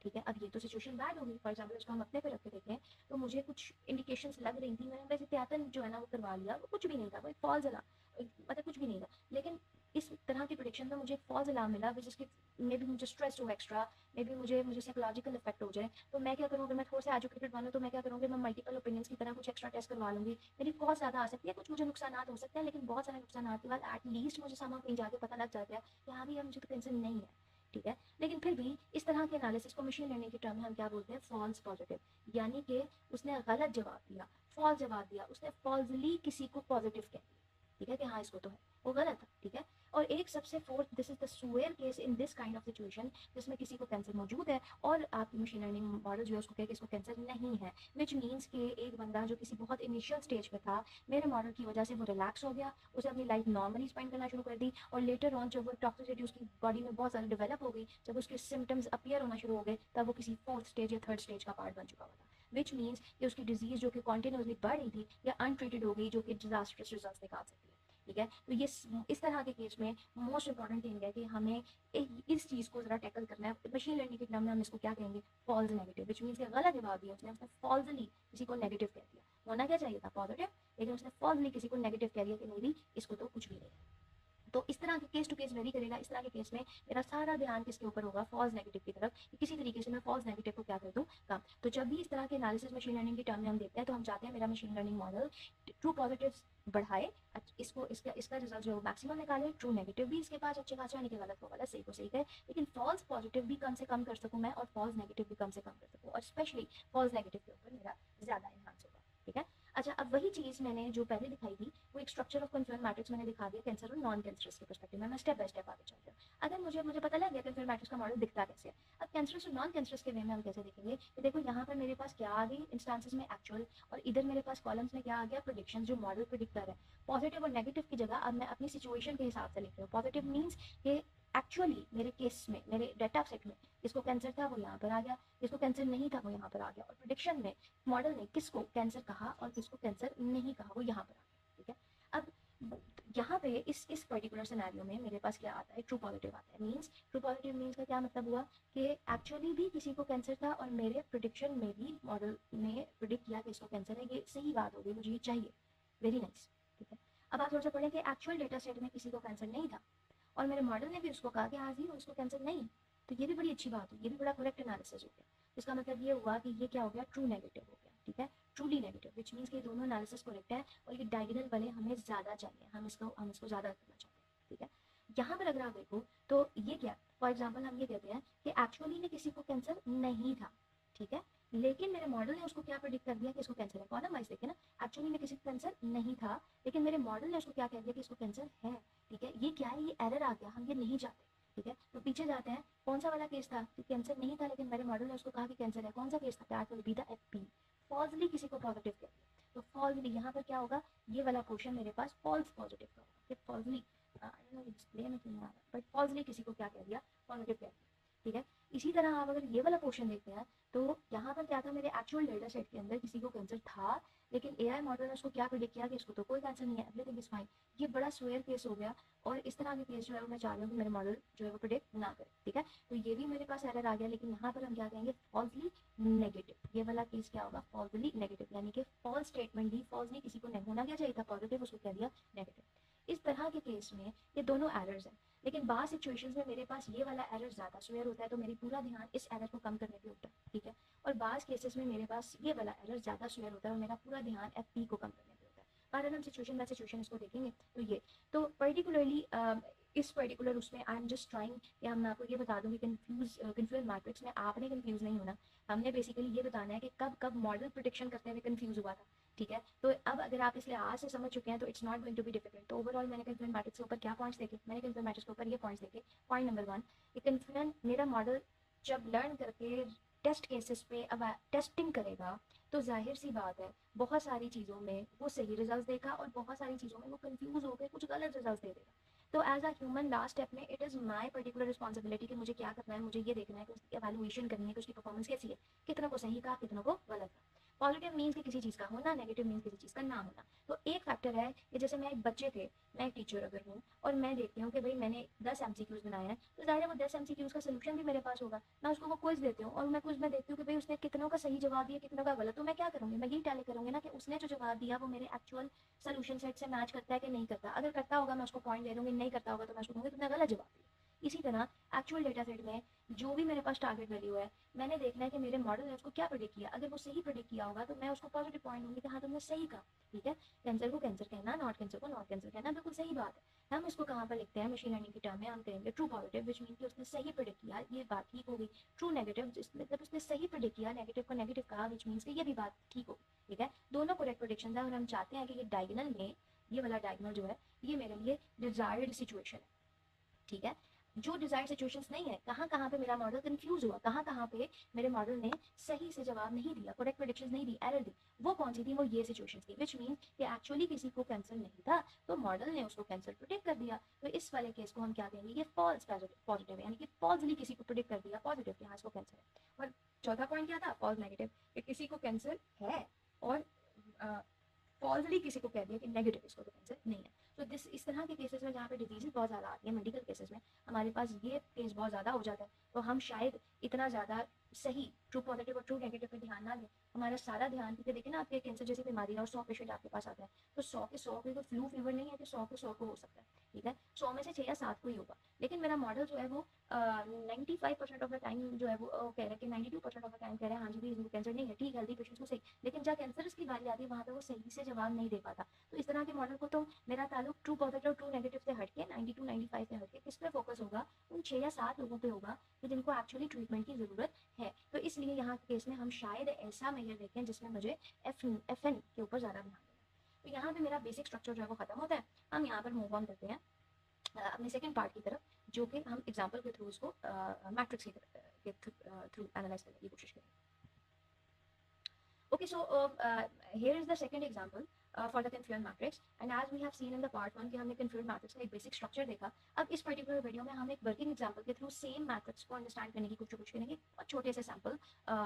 ठीक है, अब ये तो सिचुएशन बैड होगी। फॉर एग्जाम्पल इसको हम अपने पे रख के देखें तो मुझे कुछ इंडिकेशंस लग रही थी, मैंने वैसे त्यातन जो है ना वो करवा लिया, वो कुछ भी नहीं था, वो एक फॉल्स अलार्म, मतलब कुछ भी नहीं था। लेकिन इस तरह की प्रिडिक्शन में मुझे एक फॉल्स अलार्म मिला, जिसके मे बी मुझे स्ट्रेस हो एक्स्ट्रा, मे बी मुझे साइकोलॉजिकल इफेक्ट हो जाए, तो मैं क्या करूँ, अगर मैं थोड़ा सा एजुकेटेड बनूँ तो मैं क्या करूँगी, मैं मल्टीपल ओपिनियंस की तरह कुछ एक्स्ट्रा टेस्ट करवा लूंगी। मेरी कॉस्ट ज़्यादा आ सकती है, कुछ मुझे नुकसान हो सकते हैं, लेकिन बहुत सारे नुकसान के बाद एटलीस्ट मुझे सामान कहीं जाके पता लग जाता है कि हाँ भी मुझे तो टेंशन नहीं है। ठीक है, लेकिन फिर भी इस तरह के एनालिसिस को मशीन लर्निंग के टर्म में हम क्या बोलते हैं, फॉल्स पॉजिटिव, यानी कि उसने गलत जवाब दिया, फॉल्स जवाब दिया, उसने फॉल्सली किसी को पॉजिटिव कह दिया। ठीक है, कि हाँ इसको तो है, वो गलत था, ठीक है। और एक सबसे fourth, this is the swear case in this kind of situation, जिसमें किसी को कैंसर मौजूद है और आपकी मशीन लर्निंग मॉडल जो है उसको कहे कि इसको कैंसर नहीं है, विच मीन्स कि एक बंदा जो किसी बहुत इनिशियल स्टेज पे था, मेरे मॉडल की वजह से वो रिलैक्स हो गया, उसे अपनी लाइफ नॉर्मली स्पेंड करना शुरू कर दी, और लेटर ऑन जब वो टॉक्सिसिटी उसकी बॉडी में बहुत ज़्यादा डेवलप हो गई, जब उसके सिम्टम्स अपीयर होना शुरू हो गए, तब वो किसी फोर्थ स्टेज या थर्ड स्टेज का पार्ट बन चुका हुआ था, विच मीन्स कि उसकी डिजीज जो कि कॉन्टिन्यूसली बढ़ रही थी या अनट्रीटेड हो गई, जो कि डिजास्टर्स रिजल्ट निकाल सकती है, ठीक है। तो ये इस तरह के केस में मोस्ट इंपॉर्टेंट थिंग है कि हमें इस चीज़ को जरा टैकल करना है। मशीन लर्निंग के टर्म में हम इसको क्या कहेंगे, फॉल्स नेगेटिव, विच मीन्स गलत जवाब दिया उसने फॉल्सली किसी को नेगेटिव कह दिया, होना क्या चाहिए था पॉजिटिव, लेकिन उसने फॉल्सली किसी को नेगेटिव कह दिया कि नहीं भी इसको तो कुछ भी नहीं है। तो इस तरह के केस टू केस वेरी करेगा। इस तरह के केस में मेरा सारा ध्यान किसके ऊपर होगा, फॉल्स नेगेटिव की तरफ, किसी तरीके से मैं फॉल्स नेगेटिव को क्या कर दूं, काम। तो जब भी इस तरह के एनालिसिस मशीन लर्निंग की टर्म में हम देखते हैं, तो हम चाहते हैं मेरा machine learning model true positive बढ़ाए, इसको इसका रिजल्ट जो मैक्सिमम निकाले, ट्रू नेगेटिव भी इसके पास अच्छे खासे, यानी कि गलत को गलत, सही को सही कहे, लेकिन फॉल्स पॉजिटिव भी कम से कम कर सकूं मैं, और फॉल्स नेगेटिव भी कम से कम कर सकूं, और स्पेशली फॉल्स नेगेटिव के ऊपर मेरा ज्यादा एनहांस होगा, ठीक है। अच्छा, अब वही चीज़ मैंने जो पहले दिखाई थी, वो एक स्ट्रक्चर ऑफ कन्फर्म मैट्रिक्स मैंने दिखा दिया कैंसर और नॉन कैंसरस के पर्सपेक्टिव में। मैं स्टेप बाय स्टेप आगे चलती हूँ। अगर मुझे पता लग गया कन्फर्म मैट्रिक्स का मॉडल दिखता कैसे है, अब कैंसरस और नॉन कैंसरस के वे में हम कैसे देखेंगे, तो देखो यहाँ पर मेरे पास क्या आ गई इंस्टांसेस में एक्चुअल, और इधर मेरे पास कॉलम्स में क्या आ गया, प्रोडिक्शन, जो मॉडल प्रिडिक्ट कर है। पॉजिटिव और नेगेटिव की जगह अब मैं अपनी सिचुएशन के हिसाब से लिख रही हूँ। पॉजिटिव मीन्स कि एक्चुअली मेरे केस में, मेरे डेटा सेट में जिसको कैंसर था वो यहाँ पर आ गया, जिसको कैंसर नहीं था वो यहाँ पर आ गया, और प्रोडिक्शन में मॉडल ने किसको कैंसर कहा और किसको कैंसर नहीं कहा वो यहाँ पर आ गया, ठीक है। अब यहाँ पे इस पर्टिकुलर सिनेरियो में मेरे पास क्या आता है, ट्रू पॉजिटिव आता है। मीन्स ट्रू पॉजिटिव मीन्स का क्या मतलब हुआ कि एक्चुअली भी किसी को कैंसर था और मेरे प्रोडिक्शन में भी मॉडल ने प्रोडिक्ट किया कि इसको कैंसर है, ये सही बात होगी, मुझे ये चाहिए, वेरी नाइस, ठीक है। अब आप थोड़ा सा पढ़ें कि एक्चुअल डेटा सेट में किसी को कैंसर नहीं था और मेरे मॉडल ने भी उसको कहा कि हाँ जी उसको कैंसर नहीं, तो ये भी बड़ी अच्छी बात है, ये भी बड़ा करेक्ट एनालिसिस हो गया। इसका मतलब ये हुआ कि ये क्या हो गया, ट्रू नेगेटिव हो गया, ठीक है, ट्रूली नेगेटिव, विच मीन्स कि दोनों एनालिसिस करेक्ट है, और ये डायगोनल वाले हमें ज़्यादा चाहिए, हम इसको ज़्यादा करना चाहते हैं, ठीक है। यहाँ पर अगर आप देखो तो ये क्या, फॉर एग्जाम्पल हम ये कहते हैं कि एक्चुअली में किसी को कैंसर नहीं था, ठीक है, लेकिन मेरे मॉडल ने उसको क्या प्रेडिक्ट कर दिया कि इसको कैंसर है। कॉलम वाइज देखे ना, एक्चुअली में किसी को कैंसर नहीं था, लेकिन मेरे मॉडल ने उसको क्या कह दिया कि इसको कैंसर है, ठीक है। ये क्या है, ये एरर आ गया, हम ये नहीं चाहते, ठीक है। तो पीछे जाते हैं, कौन सा वाला केस था कि कैंसर नहीं था लेकिन मेरे मॉडल ने उसको कहा कि कैंसर है, कौन सा केस था, that will be the FP, falsely किसी को पॉजिटिव कह दिया। तो फॉल्सली यहाँ पर क्या होगा, ये वाला पोर्शन मेरे पास फॉल्स पॉजिटिव का होगा, कि फॉल्सली एक्सप्लेन नहीं आ रहा, बट फॉल्सली किसी को क्या कह दिया, पॉजिटिव कह दिया, ठीक है। इसी तरह आप अगर ये वाला पोर्शन देखते हैं, तो यहाँ पर क्या था, मेरे एक्चुअल डेटा सेट के अंदर किसी को कैंसर था, लेकिन एआई मॉडल ने उसको क्या प्रेडिक्ट किया कि इसको तो कोई कैंसर नहीं है, एवरीथिंग इज फाइन। ये बड़ा स्वेयर केस हो गया, और इस तरह के केस जो है मैं चाह रही हूँ कि मेरे मॉडल जो है वो प्रेडिक्ट ना करे, ठीक है। तो ये भी मेरे पास एरर आ गया, लेकिन यहाँ पर हम क्या कहेंगे, फॉल्सली नेगेटिव। ये वाला केस क्या होगा, फॉल्सली नेगेटिव, यानी कि फॉल्स स्टेटमेंट दी, फॉल्सली किसी को होना क्या चाहिए था, पॉजिटिव, उसको कह दिया नेगेटिव। इस तरह के केस में ये दोनों एरर्स हैं, लेकिन बाद सिचुएशंस में मेरे पास ये वाला एरर ज़्यादा स्वेयर होता है, तो मेरी पूरा ध्यान इस एरर को कम करने पे होता है, ठीक है। और बाद केसेस में मेरे पास ये वाला एरर ज़्यादा स्वेयर होता है और मेरा पूरा ध्यान एफपी को कम करने पे होता है। कारण हम सिचुएशन बाय सिचुएशन इसको देखेंगे। तो ये तो पर्टिकुलरली इस पर्टिकुलर उसमें आई एम जस्ट ट्राइंग, या मैं आपको ये बता दूँ कि कन्फ्यूज मैट्रिक्स में आपने कन्फ्यूज नहीं होना, हमने बेसिकली ये बताना है कि कब कब मॉडल प्रोडिक्शन करते हुए कन्फ्यूज हुआ था, ठीक है। तो अब अगर आप इसलिए आज से समझ चुके हैं तो it's not going to be difficult. तो ओवरऑल मैंने कन्फ्यूजन मैट्रिक्स के ऊपर क्या पॉइंट्स देखे, मैंने कन्फ्यूजन मैट्रिक्स के ऊपर ये पॉइंट्स देखे। पॉइंट नंबर 1, कन्फ्यूजन, मेरा मॉडल जब लर्न करके टेस्ट केसेस पे अब टेस्टिंग करेगा, तो जाहिर सी बात है बहुत सारी चीज़ों में वो सही रिजल्ट देगा और बहुत सारी चीज़ों में वो कंफ्यूज होकर कुछ गलत रिजल्ट दे देगा। तो as a human last step में it is my particular responsibility कि मुझे क्या करना है, मुझे ये देखना है कि उसकी एवेल्युएशन करनी है कि उसकी परफॉर्मेंस कैसी है, कितनों को सही कहा, कितनों को गलत कहा। पॉजिटिव मीन्स कि किसी चीज़ का होना, नेगेटिव मीन्स किसी चीज़ का ना होना। तो एक फैक्टर है कि जैसे मैं एक बच्चे थे, मैं एक टीचर अगर हूँ और मैं देखती हूँ कि भाई मैंने 10 MCQs बनाए हैं, तो ज़ाहिर है वो 10 MCQs का सोल्यूशन भी मेरे पास होगा। मैं उसको वो क्विज देती हूँ और मैं क्विज में देखती हूँ कि भाई उसने कितनों का सही जवाब दिया, कितनों का गलत। तो मैं क्या करूँगी, मैं यही टैली करूँगी ना कि उसने जो जवाब दिया वो मेरे एक्चुअल सोल्यूशन सेट से मैच करता है कि नहीं करता। अगर करता होगा मैं उसको पॉइंट दे दूँगी, नहीं करता होगा तो मैं उसको कहूँगी तुमने गलत जवाब दिया। इसी तरह एक्चुअल डेटा सेट में जो भी मेरे पास टारगेट वैल्यू है, मैंने देखना है कि मेरे मॉडल ने उसको क्या प्रेडिक्ट किया। अगर वो सही प्रेडिक्ट किया होगा तो मैं उसको पॉजिटिव पॉइंट दूंगी कि हाँ तुमने सही कहा, ठीक है। कैंसर को कैंसर कहना, नॉट कैंसर को नॉट कैंसर कहना बिल्कुल सही बात है। हम इसको कहाँ पर लिखते हैं मशीन लर्निंग की टर्म में, हम कहेंगे ट्रू पॉजिटिव, विच मीन कि उसने सही प्रेडिक्ट किया, ये बात ठीक हो गई। ट्रू नेगेटिव, मतलब उसने सही प्रेडिक्ट किया, नेगेटिव को नेगेटिव कहा, विच मीन्स कि ये भी बात ठीक हो गई, ठीक है। दोनों करेक्ट प्रेडिक्शन है और हम चाहते हैं कि ये डायगोनल में ये वाला डायगोनल जो है ये मेरे लिए डिजायर्ड सिचुएशन है, ठीक है। जो डिजायर्ड सिचुएशंस नहीं है, कहाँ कहाँ पे मेरा मॉडल कंफ्यूज हुआ, कहाँ कहाँ पे मेरे मॉडल ने सही से जवाब नहीं दिया, करेक्ट प्रेडिक्शंस नहीं दी, एरर दी, वो कौन सी थी, वो ये सिचुएशंस थी, विच मीन कि एक्चुअली किसी को कैंसर नहीं था तो मॉडल ने उसको कैंसर प्रिडिक्ट कर दिया। तो इस वाले केस को हम क्या कहेंगे, ये फॉल्स पॉजिटिव है, यानी कि फॉल्सली किसी को प्रिडिक्ट कर दिया पॉजिटिव कि हाँ इसको कैंसर है। और चौथा पॉइंट क्या था, फॉल्स नेगेटिव, कि किसी को कैंसर है और फॉल्सली किसी को कह दिया कि नेगेटिव इसको तो कैंसर नहीं है। तो दिस इस तरह के केसेस में जहाँ पे डिजीजेस बहुत ज़्यादा आती है, मेडिकल केसेस में हमारे पास ये केस बहुत ज़्यादा हो जाता है, तो हम शायद इतना ज़्यादा सही ट्रू पॉजिटिव और ट्रू नेगेटिव पे ध्यान ना दें, हमारा सारा ध्यान, क्योंकि देखिए ना आपके कैंसर जैसी बीमारी है और 100 पेशेंट आपके पास आता है, तो 100 के 100 को फ्लू फीवर नहीं है कि 100 के 100 को हो सकता है, ठीक है, 100 में से 6 या 7 को ही होगा। लेकिन मेरा मॉडल जो है वो 95% ऑफ द टाइम जो है वो कह रहे हैं कि 92% ऑफ द टाइम कह रहे हैं हाँ जी भी कैंसर नहीं है, ठीक, हेल्दी पेशेंट्स को सही, लेकिन जब कैंसर की बारी आती है वहाँ पे वो सही से जवाब नहीं दे पाता। तो इस तरह के मॉडल को तो मेरा ताल्लुक ट्रू पॉजिटिव ट्रू नेगेटिव से हटके 92 95 से हटके किस पे फोकस होगा, उन 6 या 7 लोगों पे होगा कि जिनको एक्चुअली ट्रीटमेंट की जरूरत है। तो इसलिए यहाँ के केस में हम शायद ऐसा मेजर देखें जिसमें मुझे FN के ऊपर ज्यादा ध्यान देना। तो यहाँ पे मेरा बेसिक स्ट्रक्चर जो है वो खत्म होता है। हम यहाँ पर मूव ऑन करते हैं अपने सेकंड पार्ट की तरफ, जो कि हम एग्जांपल के थ्रू उसको मैट्रिक्स के थ्रू एनालाइज करने की कोशिश करेंगे। Okay, so here is the second example for the confluent matrix, and as we have seen in the part 1 कि हमने confluent matrix का एक basic structure देखा। अब इस particular वीडियो में हम एक working example के through same matrix को understand करने की कोशिश करेंगे, और छोटे से sample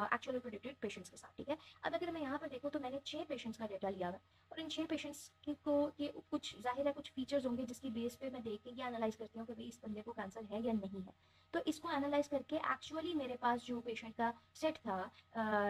actual predicted patients के साथ, ठीक है। अब अगर मैं यहाँ पर देखूँ तो मैंने 6 patients का डेटा लिया है, और इन 6 पेशेंट्स को के कुछ जाहिर है कुछ फीचर्स होंगे जिसकी बेस पे मैं देख के ये एनालाइज करती हूँ कि भाई इस बंदे को कैंसर है या नहीं है। तो इसको एनालाइज करके एक्चुअली मेरे पास जो पेशेंट का सेट था,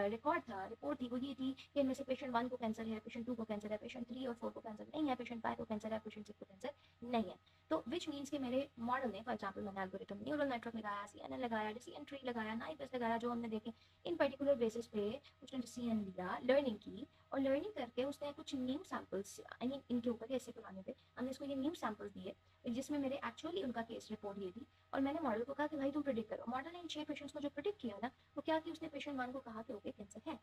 रिकॉर्ड था, रिपोर्ट थी, वो ये थी कि इनमें से पेशेंट 1 को कैंसर है, पेशेंट 2 को कैंसर है, पेशेंट 3 और 4 को कैंसर नहीं है, पेशेंट 5 को कैंसर है, पेशेंट 6 को कैंसर नहीं है। तो विच मीन्स कि मेरे मॉडल ने, फॉर एग्जाम्पल मैंने एल्गोरिथम न्यूरल नेटवर्क लगाया, CNN लगाया, डिसीजन ट्री लगाया, नाइबस लगाया, जो हमने देखे, इन पर्टिकुलर बेसिस पे उसने डिसीजन लिया, लर्निंग की, और लर्निंग करके उसने कुछ न्यू सैंपल्स, आई मीन इनके ऊपर ऐसे पुराने थे, हमने इसको ये न्यू सैंपल्स दिए जिसमें मेरे एक्चुअली उनका केस रिपोर्ट ये थी, और मैंने मॉडल को कहा कि भाई तुम प्रिडिक्ट करो। मॉडल ने इन 6 पेशेंट्स को जो प्रिडिक्ट किया ना, वो क्या कि उसने पेशेंट 1 को कहा कि ओके कैंसर है।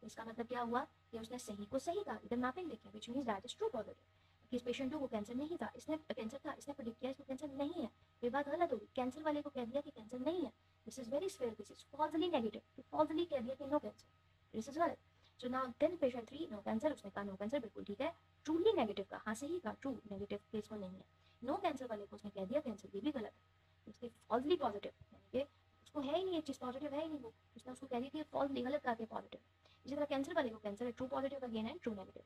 तो इसका मतलब क्या हुआ कि उसने सही को सही कहा, इधर मैपिंग देखिए, which means that is true positive. कि इस पेशेंट 2 को कैंसर नहीं था, इसने कैंसर था, इसने प्रिडिक्ट किया इसको कैंसर नहीं है, ये बात गलत होगी, कैंसर वाले को कह दिया कि कैंसर नहीं है, this is very square, this is falsely negative, falsely कह दिया कि नो कैंसर, दिस इज गलत। So now then patient 3 no cancer, उसने कहा नो कैंसर, बिल्कुल ठीक है, ट्रूली नेगेटिव का, हाँ सही कहा, ट्रू नेगेटिव केस को नहीं है। नो कैंसर वाले को उसने कह दिया कैंसर, ये भी गलत है, उसने फॉल्सली पॉजिटिव, यानी कि उसको है ही नहीं, एक चीज पॉजिटिव है ही नहीं, वो उसने उसको कह दिया कि फॉल्सली गलत कहा कि पॉजिटिव। इसी तरह कैंसर वाले को कैंसर है, ट्रू पॉजिटिव अगेन है, ट्रू नेगेटिव।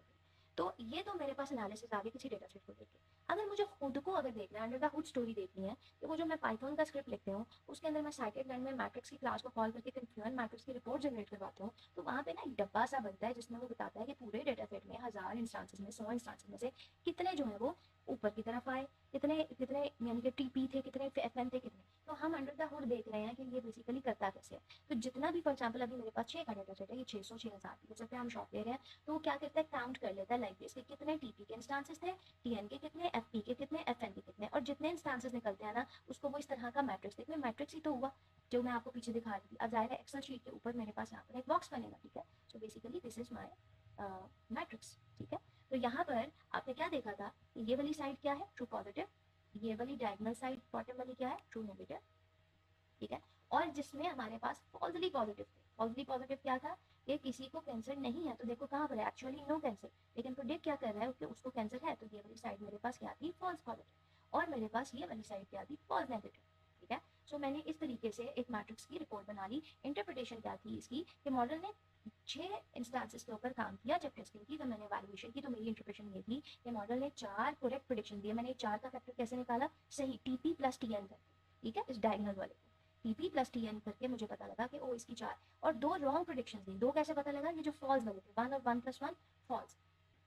तो ये तो मेरे पास एनालिसिस आ गई किसी डेटा सेट को देख के। अगर मुझे खुद को अगर देखना है, अंडर द हुड स्टोरी देखनी है, तो वो जो मैं पाइथन का स्क्रिप्ट लिखते हूँ उसके अंदर मैं साइटेड में मैट्रिक्स की क्लास को कॉल करके कन्फ्लुएंट मैट्रिक्स की रिपोर्ट जनरेट करवाता हूँ, तो वहाँ पे ना एक डब्बा सा बनता है जिसमें वो बताता है कि पूरे डेटा सेट में 1000 इंस्टांसेस में 100 इंस्टांसेस में से कितने जो है वो ऊपर की तरफ आए, कितने कितने यानी कि टीपी थे, कितने FN थे, कितने। तो हम अंडर द हुड देख रहे हैं कि ये बेसिकली करता कैसे है। तो जितना भी फॉर एग्जाम्पल अभी मेरे पास 6 का डेटा सेट है, ये 600 6000 की जब हम शॉप ले रहे हैं, तो वो क्या करता है, काउंट कर लेता है लाइक दिस, कितने टीपी के इंस्टांसेस थे, TN के कितने, FP के कितने, FN के कितने, और जितने इंस्टांसेस निकलते हैं ना उसको वो इस तरह का मैट्रिक्स, देखिए मैट्रिक्स ही तो हुआ जो मैं आपको पीछे दिखा रही थी। अब जाहिर है एक्सेल शीट के ऊपर मेरे पास यहाँ पर एक बॉक्स बनेगा, ठीक है। So basically this is my matrix, ठीक है। तो यहाँ पर आपने क्या देखा था, ये वाली साइड क्या है, ट्रू पॉजिटिव, ये वाली डायगोनल साइड बॉटम वाली क्या है, ट्रू नेगेटिव, ठीक है। और जिसमें हमारे पास फॉल्सली पॉजिटिव थे, फॉल्सली पॉजिटिव क्या था, ये किसी को कैंसर नहीं है, तो देखो कहाँ पर है, एक्चुअली नो कैंसर, लेकिन प्रिडिक्ट क्या कर रहा है कि उसको कैंसर है, तो ये वाली साइड मेरे पास क्या थी, फॉल्स पॉजिटिव, और मेरे पास ये वाली साइड क्या थी, फॉल्स नेगेटिव, ठीक है। सो मैंने इस तरीके से एक मैट्रिक्स की रिपोर्ट बना ली। इंटरप्रिटेशन क्या थी इसकी, कि मॉडल ने 6 इंस्टांसेस के ऊपर काम किया जब टेस्टिंग की, तो मैंने वैल्यूएशन की, तो मेरी इंटरप्रिटेशन ये थी कि मॉडल ने 4 करेक्ट प्रेडिक्शन दिए, मैंने 4 का फैक्टर कैसे निकाला, सही TP प्लस TN करके, ठीक है, इस डायगोनल वाले को TP प्लस TN करके मुझे पता लगा कि ओ इसकी 4, और 2 रॉन्ग प्रेडिक्शन दी। 2 कैसे पता लगा, ये जो फॉल्स वाले थे, 1 और 1 + 1 फॉल्स,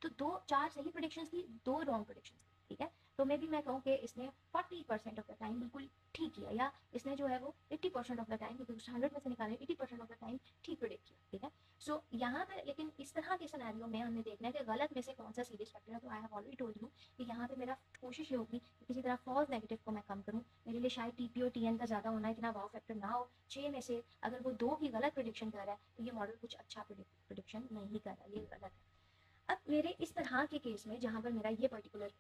तो 4 सही प्रेडिक्शंस थी, 2 रॉन्ग प्रेडिक्शंस थी, ठीक है। तो मे भी मैं कहूँ कि इसने 40% ऑफ द टाइम बिल्कुल ठीक किया, या इसने जो है वो 80% ऑफ द टाइम, क्योंकि 100 में से निकाले 80% ऑफ द टाइम ठीक प्रेडिक्ट किया, ठीक है। सो यहाँ पर लेकिन इस तरह के सिनेरियो में हमने देखना है कि गलत में से कौन सा सीरियस फैक्टर है। तो I have already told you कि यहाँ पे मेरा कोशिश ये होगी कि किसी तरह फॉल्स नेगेटिव को मैं कम करूँ, मेरे लिए शायद TP और TN का ज़्यादा होना, इतना वाव फैक्टर ना हो। 6 में से अगर वो 2 की गलत प्रिडिक्शन कर रहा है तो ये मॉडल कुछ अच्छा प्रिडिक्शन नहीं कर रहा, ये गलत है। अब मेरे इस तरह के केस में जहाँ पर मेरा ये पर्टिकुलर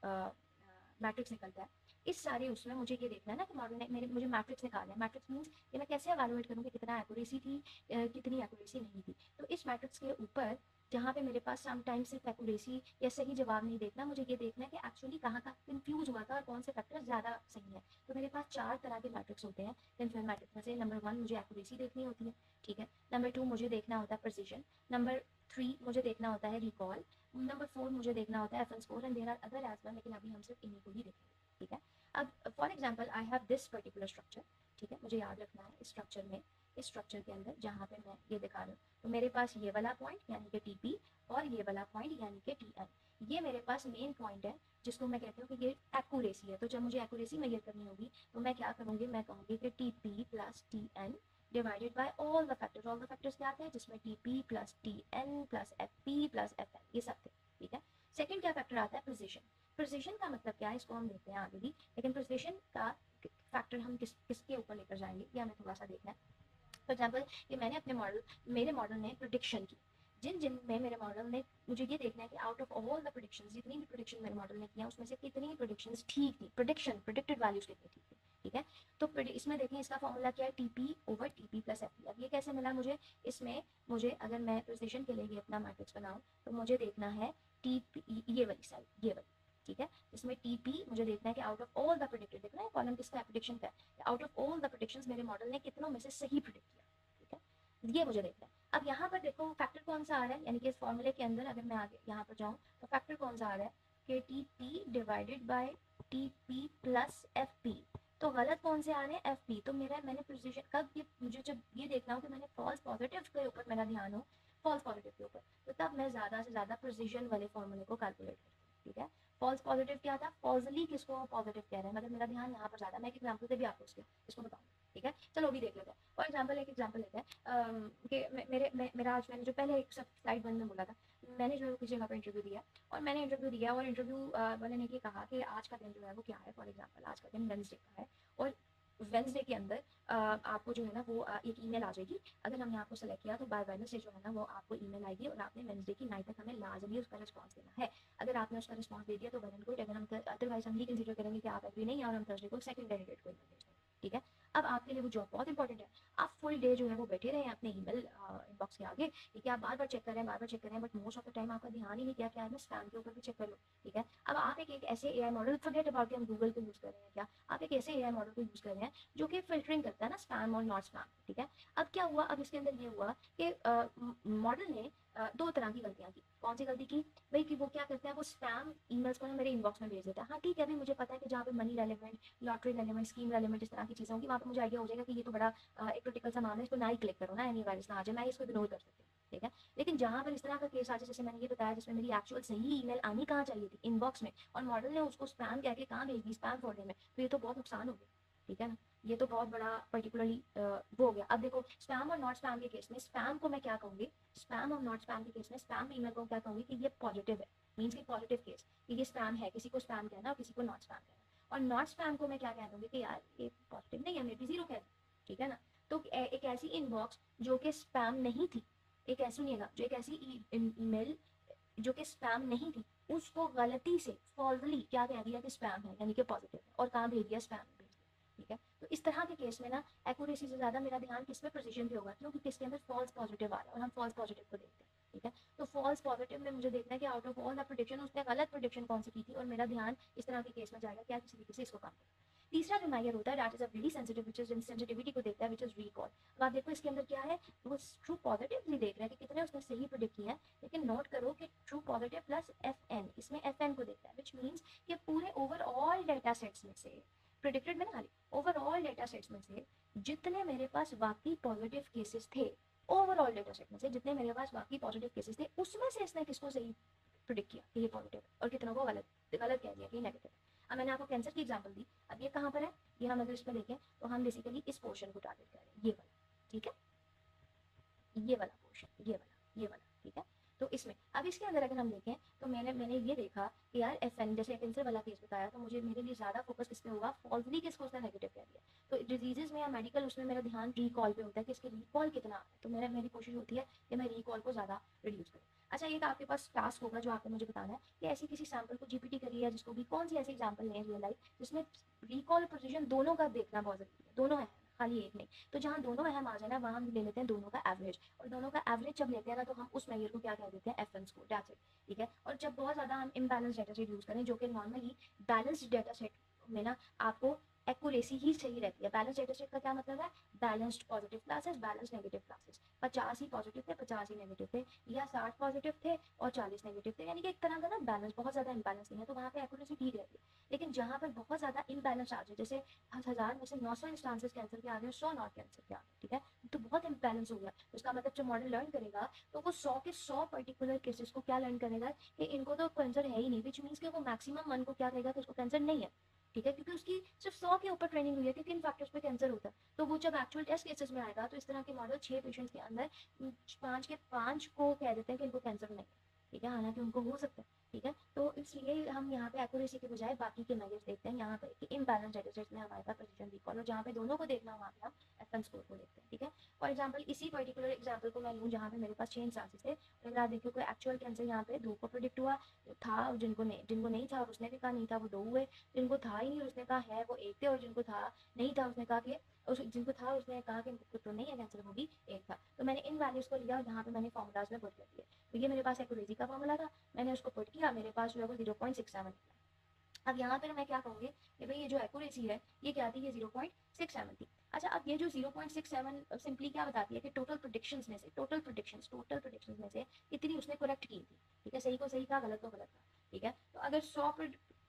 मैट्रिक्स निकलता है, इस सारे उसमें मुझे ये देखना है ना कि मॉडल ने मेरे मुझे मैट्रिक्स निकालना है। मैट्रिक्स मीन्स कि मैं कैसे एवेलुएट करूँ कि कितना एक्यूरेसी थी, कितनी एक्यूरेसी नहीं थी। तो इस मैट्रिक्स के ऊपर जहाँ पे मेरे पास समटाइम सिर्फ एक्यूरेसी या सही जवाब नहीं देखना, मुझे ये देखना है कि एक्चुअली कहाँ का कंफ्यूज हुआ था और कौन से फैक्टर ज़्यादा सही है। तो मेरे पास 4 तरह के मैट्रिक्स होते हैं कन्फ्यूजन मैट्रिक्स में से। नंबर 1 मुझे एक्यूरेसी देखनी होती है, ठीक है। नंबर 2 मुझे देखना होता है प्रिसिजन। नंबर 3 मुझे देखना होता है रिकॉल। नंबर 4 मुझे देखना होता है FN score and there are other as well, लेकिन अभी हम सिर्फ इन्हीं को ही देखेंगे, ठीक है। अब for example I have this particular structure, ठीक है। मुझे याद रखना है इस स्ट्रक्चर में, इस स्ट्रक्चर के अंदर जहाँ पे मैं ये दिखा रहा हूँ, तो मेरे पास ये वाला पॉइंट यानी कि टीपी और ये वाला पॉइंट यानी कि टीएन, ये मेरे पास मेन पॉइंट है जिसको मैं कहती हूँ कि ये एक्यूरेसी है। तो जब मुझे एक्यूरेसी मेजर करनी होगी तो मैं क्या करूँगी, मैं कहूँगी कि TP plus TN divided by all the factors. All the factors क्या थे, जिसमें TP plus TN plus FP plus FN ये सब थे, ठीक है। सेकंड क्या फैक्टर आता है, प्रिसिजन। प्रिसिजन का मतलब क्या है इसको हम देखते हैं आगे भी, लेकिन प्रिसिजन का फैक्टर हम किसके ऊपर लेकर जाएंगे ये हमें थोड़ा सा देखना है। फॉर एग्जाम्पल कि मैंने अपने मेरे मॉडल ने प्रिडिक्शन की, जिन जिन में मेरे मॉडल ने, मुझे ये देखना है कि out of all the predictions, जितनी भी प्रिडिक्शन मेरे मॉडल ने किया उसमें से कितनी प्रिडिक्शंस ठीक थी, प्रिडिक्टेड वैल्यूज कितनी ठीक थी, ठीक है। तो इसमें देखें इसका फॉर्मूला क्या है, TP over TP plus FP. अब ये कैसे मिला मुझे, इसमें मुझे अगर मैं प्रिसिजन के लिए अपना मैट्रिक्स बनाऊं तो मुझे देखना है टीपी, ये वाली साइड, ये वाली, ठीक है। इसमें टीपी मुझे देखना है कि out of all the predicted, देखना है कॉलम किसका प्रिडिक्शन का है, out of all the predictions मेरे मॉडल ने कितनों में से सही प्रिडिक्ट किया, ठीक है। ये मुझे देखना है। अब यहाँ पर देखो फैक्टर कौन सा आ रहा है, यानी कि इस फॉर्मूले के अंदर अगर मैं आगे यहाँ पर जाऊँ तो फैक्टर कौन सा आ रहा है कि T divided by T plus F P. तो गलत कौन से आ रहे हैं, एफ पी। तो मैंने प्रिसिजन कब, ये मुझे जब ये देखना हो कि मैंने फॉल्स पॉजिटिव के ऊपर मेरा ध्यान हो, फॉल्स पॉजिटिव के ऊपर, तो तब मैं ज्यादा से ज्यादा प्रिसिजन वाले फॉर्मूले को कैलकुलेट करती हूँ, ठीक है। फॉल्स पॉजिटिव क्या था, फॉल्सली किसको पॉजिटिव कह रहे हैं, मतलब मेरा ध्यान यहाँ पर ज्यादा, मैं एक एग्जाम्पल से भी आपको इसको बताऊँ, ठीक है। चलो अभी देख लेते हैं। फॉर एग्जाम्पल एक एग्जाम्पल लेते हैं कि मेरा आज मैंने जो पहले एक सब स्लाइड वन में बोला था, मैंने जो है किसी जगह पर इंटरव्यू दिया और मैंने इंटरव्यू दिया और इंटरव्यू वाले ने ये कहा कि आज का दिन जो है वो क्या है। फॉर एग्जाम्पल आज का दिन वेंसडे का है और वेंसडे के अंदर आपको जो है ना वो एक ईमेल आ जाएगी। अगर हमने आपको सेलेक्ट किया तो बाय वेडनेसडे जो है ना वो आपको ईमेल आएगी और आपने वेंसडे की नाइट तक हमें लाजमी उसका रिस्पॉन्स देना है। अगर आपने उसका रिस्पॉन्स दे दिया तो वेल एंड गुड, अगर हम अदरवाइज हम कंसीडर करेंगे कि आप एग्री नहीं और हम थर्सडे को सेकंड कैंडिडेट को ईमेल भेजते हैं, ठीक है। अब आपके लिए वो जॉब बहुत इंपॉर्टेंट है, आप फुल डे जो है वो बैठे रहे हैं अपने ईमेल इनबॉक्स के आगे, ठीक है। आप बार बार चेक कर रहे हैं, बार बार चेक कर रहे हैं, but most of the time आपका ध्यान ही नहीं किया क्या है, मैं स्पैम के ऊपर भी चेक कर लूँ, ठीक है। अब आप एक ऐसे एआई मॉडल, फॉरगेट अबाउट कि हम गूगल को यूज कर रहे हैं क्या, आप एक ऐसे एआई मॉडल को यूज कर रहे हैं जो कि फिल्टरिंग करता है ना स्पैम और नॉट स्पैम, ठीक है। अब क्या हुआ, अब इसके अंदर ये हुआ कि मॉडल ने दो तरह की गलतियां की। कौन सी गलती की भाई, कि वो क्या करते हैं, वो स्पैम ईमेल्स को मेरे इनबॉक्स में भेज देता है। हाँ ठीक है, अभी मुझे पता है कि जहाँ पे money relevant, lottery relevant, scheme relevant इस तरह की चीजें होंगी, वहाँ पे मुझे आइडिया हो जाएगा कि ये तो बड़ा एक क्रिटिकल सा मामला है, इसको ना ही क्लिक करो ना, एनी वायरस ना आ जाए, मैं इसको इग्नोर कर सकती हूँ, ठीक है। लेकिन जहाँ पर इस तरह का केस आ जाए, जैसे मैंने ये बताया जिसमें मेरी एक्चुअल सही ईमेल आनी कहाँ चाहिए थी, इनबॉक्स में, और मॉडल ने उसको स्पैम कह के कहाँ भेज दी, स्पैम फोल्डर में, तो ये तो बहुत नुकसान हो गया, ठीक है ना। ये तो बहुत बड़ा पर्टिकुलरली वो हो गया। अब देखो स्पैम और नॉट स्पैम के केस में स्पैम को मैं क्या कहूंगी, स्पैम और नॉट स्पैम के केस में स्पैम ईमेल को क्या कहूंगी कि ये पॉजिटिव है, मीन्स की पॉजिटिव केस कि ये स्पैम है, किसी को स्पैम कहना और किसी को नॉट स्पैम कहना। और नॉट स्पैम को मैं क्या कह दूंगी कि यार ये पॉजिटिव नहीं है, मे बी जीरो कह दूँ, ठीक है ना। तो एक ऐसी इनबॉक्स जो कि स्पैम नहीं थी, एक ऐसी नहीं है जो एक ऐसी ईमेल जो कि स्पैम नहीं थी, उसको गलती से फॉल्सली क्या कह दिया कि स्पैम है, यानी कि पॉजिटिव है, और कहाँ भेज दिया, स्पैम में भेज दिया, ठीक है। तो इस तरह के केस में ना एक्यूरेसी से ज्यादा मेरा ध्यान किस पे, प्रिसिजन पे होगा, क्योंकि किसके अंदर फॉल्स पॉजिटिव आ रहा है और हम फॉल्स पॉजिटिव को देखते हैं, ठीक है। तो फॉल्स पॉजिटिव में मुझे देखना है कि out of all the prediction उसने गलत प्रेडिक्शन कौन सी की थी, और मेरा ध्यान इस तरह के केस में जाएगा क्या किसी तरीके से इसको काम करें। तीसरा जो मैयर होता है that is a very sensitive, which is sensitivity को देखता है, विच इज रिकॉल। अब आप देखो इसके अंदर क्या है, वो ट्रू पॉजिटिव देख रहे हैं कि कितने उसने सही प्रिडिक्ट किया है, लेकिन नोट करो कि true positive plus F N, इसमें एफ एन को देखता है, विच मीन्स कि पूरे ओवरऑल डेटा सेट्स में से, प्रिडिक्टेड में ना खाली, ओवरऑल डेटा सेट्स में से जितने मेरे पास वाकई पॉजिटिव केसेस थे, ओवरऑल डेटा सेट में से जितने मेरे पास वाकई पॉजिटिव केसेस थे, उसमें से इसने किसको सही प्रिडिक्ट किया कि ये पॉजिटिव है और कितनों को गलत गलत कह दिया कि नेगेटिव है। अब मैंने आपको कैंसर की एग्जांपल दी, अब ये कहाँ पर है, ये हम अगर इस पर देखें तो हम बेसिकली इस पोर्शन को टारगेट कर रहे हैं, ये वाला, ठीक है, ये वाला पोर्शन, ये वाला, ठीक है। तो इसमें अब इसके अंदर अगर हम देखें तो मैंने ये देखा कि यार FN जैसे कैंसर वाला केस बताया, तो मुझे मेरे लिए ज़्यादा फोकस किस पे होगा, फॉल्सली किसको उसने नेगेटिव कह दिया। तो डिजीजेज में या मेडिकल उसमें मेरा ध्यान रिकॉल पे होता है कि इसके रिकॉल कितना है, तो मेरी कोशिश होती है कि मैं रिकॉल को ज़्यादा रिड्यूस करूँ। अच्छा, ये आपके पास टास्क होगा जो आपको मुझे बताना है कि ऐसी किसी सैंपल को जीपीटी करिए या जिसको भी, कौन सी ऐसी एग्जाम्पल लें रियल लाइफ जिसमें रिकॉल प्रोसीजन दोनों का देखना बहुत जरूरी है, दोनों है खाली एक नहीं। तो जहाँ दोनों अहम आ जाए ना, वहाँ हम ले लेते हैं दोनों का एवरेज, और दोनों का एवरेज जब लेते हैं ना, तो हम उस मेजर को क्या कह देते हैं, FN स्कोर, दैट्स इट। ठीक है। और जब बहुत ज्यादा हम इम्बैलेंस डेटा सेट यूज करें, जो कि नॉर्मली बैलेंस्ड डेटा सेट में ना आपको एक्यूरेसी ही सही रहती है। बैलेंस डेटा सेट का क्या मतलब है, balanced positive classes, balance negative classes. 50 ही पॉजिटिव थे, 50 ही नेगेटिव थे, या 60 पॉजिटिव थे और 40 नेगेटिव थे, यानी कि एक तरह का ना बैलेंस, बहुत ज्यादा इम्बैलेंस नहीं है, तो वहाँ पे एक्यूरेसी ठीक रहती है। लेकिन जहाँ पर बहुत ज्यादा इम्बैलेंस आ जाए, जैसे 1000 में से 900 इंस्टांसेस कैंसर के आ गए, 100 नॉट कैंसर के आ गए, ठीक है, तो बहुत इम्बैलेंस हो गया। उसका मतलब जब मॉडल लर्न करेगा तो वो 100 के 100 पर्टिकुलर केसेस को क्या लर्न करेगा कि इनको तो कैंसर है ही नहीं, विच मीन्स कि वो मैक्सिमम मन को क्या कहेगा कि उसको कैंसर नहीं है। ठीक है, क्योंकि उसकी सिर्फ 100 के ऊपर ट्रेनिंग हुई है कि किन फैक्टर्स पे कैंसर होता है। तो वो जब एक्चुअल टेस्ट केसेस में आएगा, तो इस तरह के मॉडल 6 पेशेंट्स के अंदर 5 के 5 को कह देते हैं कि इनको कैंसर नहीं है। ठीक है, हालांकि उनको हो सकता है। ठीक है, तो इसलिए हम यहाँ पे एक्यूरेसी के बजाय बाकी के मेजर्स देखते हैं यहाँ पे कि इम्बैलेंस डेटा सेट में हमारे पास प्रेसिजन रिकॉल, और जहाँ पे दोनों को देखना वहाँ पे हम FN स्कोर को देखते हैं। ठीक है, फॉर एग्जाम्पल इसी पर्टिकुलर एग्जाम्पल को मैं लूँ जहाँ पे मेरे पास 6 इंस्टांसेस थे, अगर आप देखो कोई एक्चुअल कैंसर यहाँ पे 2 को प्रोडिक्ट हुआ था, जिनको नहीं था और उसने भी कहा नहीं था वो 2 हुए, जिनको था ही नहीं उसने कहा है वो 1 थे, और जिनको था नहीं था उसने कहा कि जिनको था उसने कहा कि इनको तो नहीं है कैंसर, वो भी 1 था। तो मैंने इन वैल्यूज को लिया और यहाँ पे मैंने फॉर्मुलाज में पुट कर दिए। तो ये मेरे पास एक्यूरेसी का फॉर्मूला था, मैंने उसको पुट किया, मेरे पास जो है वो 0.67 निकला। अब यहाँ पर मैं क्या कहूँगी कि भाई ये जो एक्यूरेसी है ये क्या थी, ये 0.67 थी। अच्छा, अब ये जो 0.67 सिंपली क्या बताती है कि टोटल प्रेडिक्शंस में से, टोटल प्रेडिक्शंस में से कितनी उसने करेक्ट की थी। ठीक है, सही को सही था, गलत को गलत था। ठीक है, तो अगर 100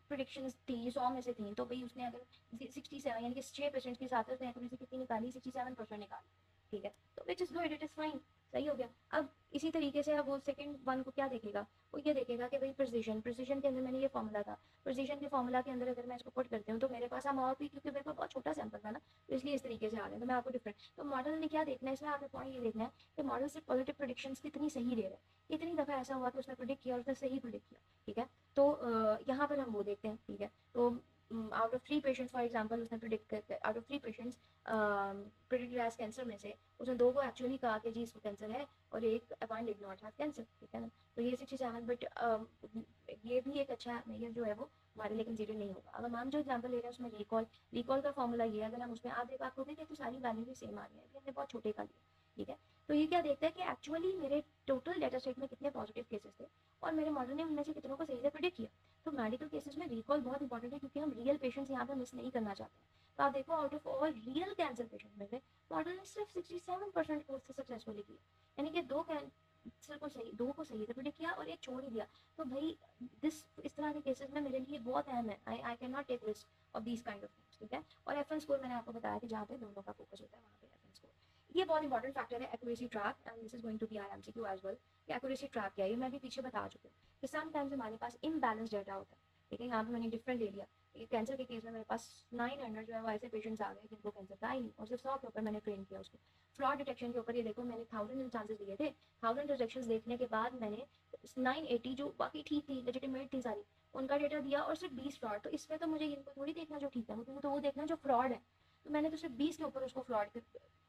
प्रेडिक्शंस थी, 100 में से थी, तो भाई उसने अगर 67 यानी कि 6% के साथ उसने एक्यूरेसी कितनी निकाली, 67% निकाली। ठीक है, तो which is good, it is fine, सही हो गया। अब इसी तरीके से अब वो सेकंड वन को क्या देखेगा, वो ये देखेगा कि भाई प्रिसिजन के अंदर मैंने ये फॉर्मूला था, प्रिसिजन के फॉर्मूला के अंदर अगर मैं इसको पुट करती हूँ तो मेरे पास हम और भी, क्योंकि मेरे पास बहुत छोटा सैंपल था ना, तो इसलिए इस तरीके से आ रहे हैं। तो मैं आपको डिफरेंट, तो मॉडल ने क्या देखना है इसमें, आपको पॉइंट ये देखना है कि मॉडल से पॉजिटिव प्रोडिक्शन कितनी सही दे रहा है, कितनी दफा ऐसा हुआ कि उसने प्रोडिक्ट किया और उसने सही प्रोडिक्ट किया। ठीक है, तो यहाँ पर हम वो देखते हैं। ठीक है, तो out of 3 patients for example उसने प्रोडिक्ट करके, out of 3 patients predicted as cancer में से उसने 2 को एक्चुअली कहा कि जी इसको कैंसर है, और एक appoint did not have cancer. ठीक है ना, तो ये 67, बट ये भी एक अच्छा मेजर जो है वो हमारे लिए कंसीडर नहीं होगा। अब हम जो एग्जाम्पल ले रहे हैं उसमें रिकॉल का फॉर्मूला ये है, अगर हम उसमें आप देखो, आपको भी तो सारी वैल्यू भी सेम आ रही है, हमने बहुत छोटे का लिया। ठीक है, तो ये क्या देखता है कि एक्चुअली मेरे टोटल डेटा सेट में कितने पॉजिटिव केसेस थे और मेरे मॉडल ने उनमें से कितनों को सही से प्रेडिक्ट किया। तो मेडिकल केसेस में रिकॉल बहुत इंपॉर्टेंट है, क्योंकि हम रियल पेशेंट्स यहाँ पे मिस नहीं करना चाहते हैं। तो आप देखो, out of all real cancer patient में से मॉडल ने सिर्फ 67% कोर्स से सक्सेसफुली किया, यानी कि 2 कैंसर को सही, 2 को सही से प्रेडिक्ट किया और एक छोड़ ही दिया। तो भाई इस तरह के केसेस में मेरे लिए बहुत अहम है, I can not take risk of these kind of things. ठीक है, और FN स्कोर मैंने आपको बताया कि जहाँ पे दोनों का फोकस होता है वहाँ पे FN स्कोर, ये बहुत इंपॉर्टेंट फैक्टर है। Accuracy track, and this is going to be our MCQ as well, कि एक्यूरेसी ट्रैक क्या है, ये मैं भी पीछे बता चुकी हूँ कि समटाइम्स हमारे पास इम्बैलेंस डेटा होता है। ठीक है, यहाँ पे मैंने डिफरेंट ले लिया, कैंसर के केस में मेरे पास 900 जो है वो ऐसे पेशेंट्स आ गए जिनको कैंसर था ही नहीं, और सिर्फ 100 के ऊपर मैंने ट्रेन किया उसको। फ्रॉड डिटेक्शन के ऊपर ये देखो, मैंने 1000 चांसेस दिए थे, 1000 रिजेक्शन देखने के बाद मैंने 980 जो बाकी ठीक थी, लेजिटिमेट थी सारी, उनका डेटा दिया, और सिर्फ 20 फ्रॉड। तो इसमें तो मुझे इनको थोड़ी देखना जो ठीक है, मुझे तो वो देखना जो फ्रॉड है। तो मैंने तो सिर्फ 20 के ऊपर उसको फ्रॉड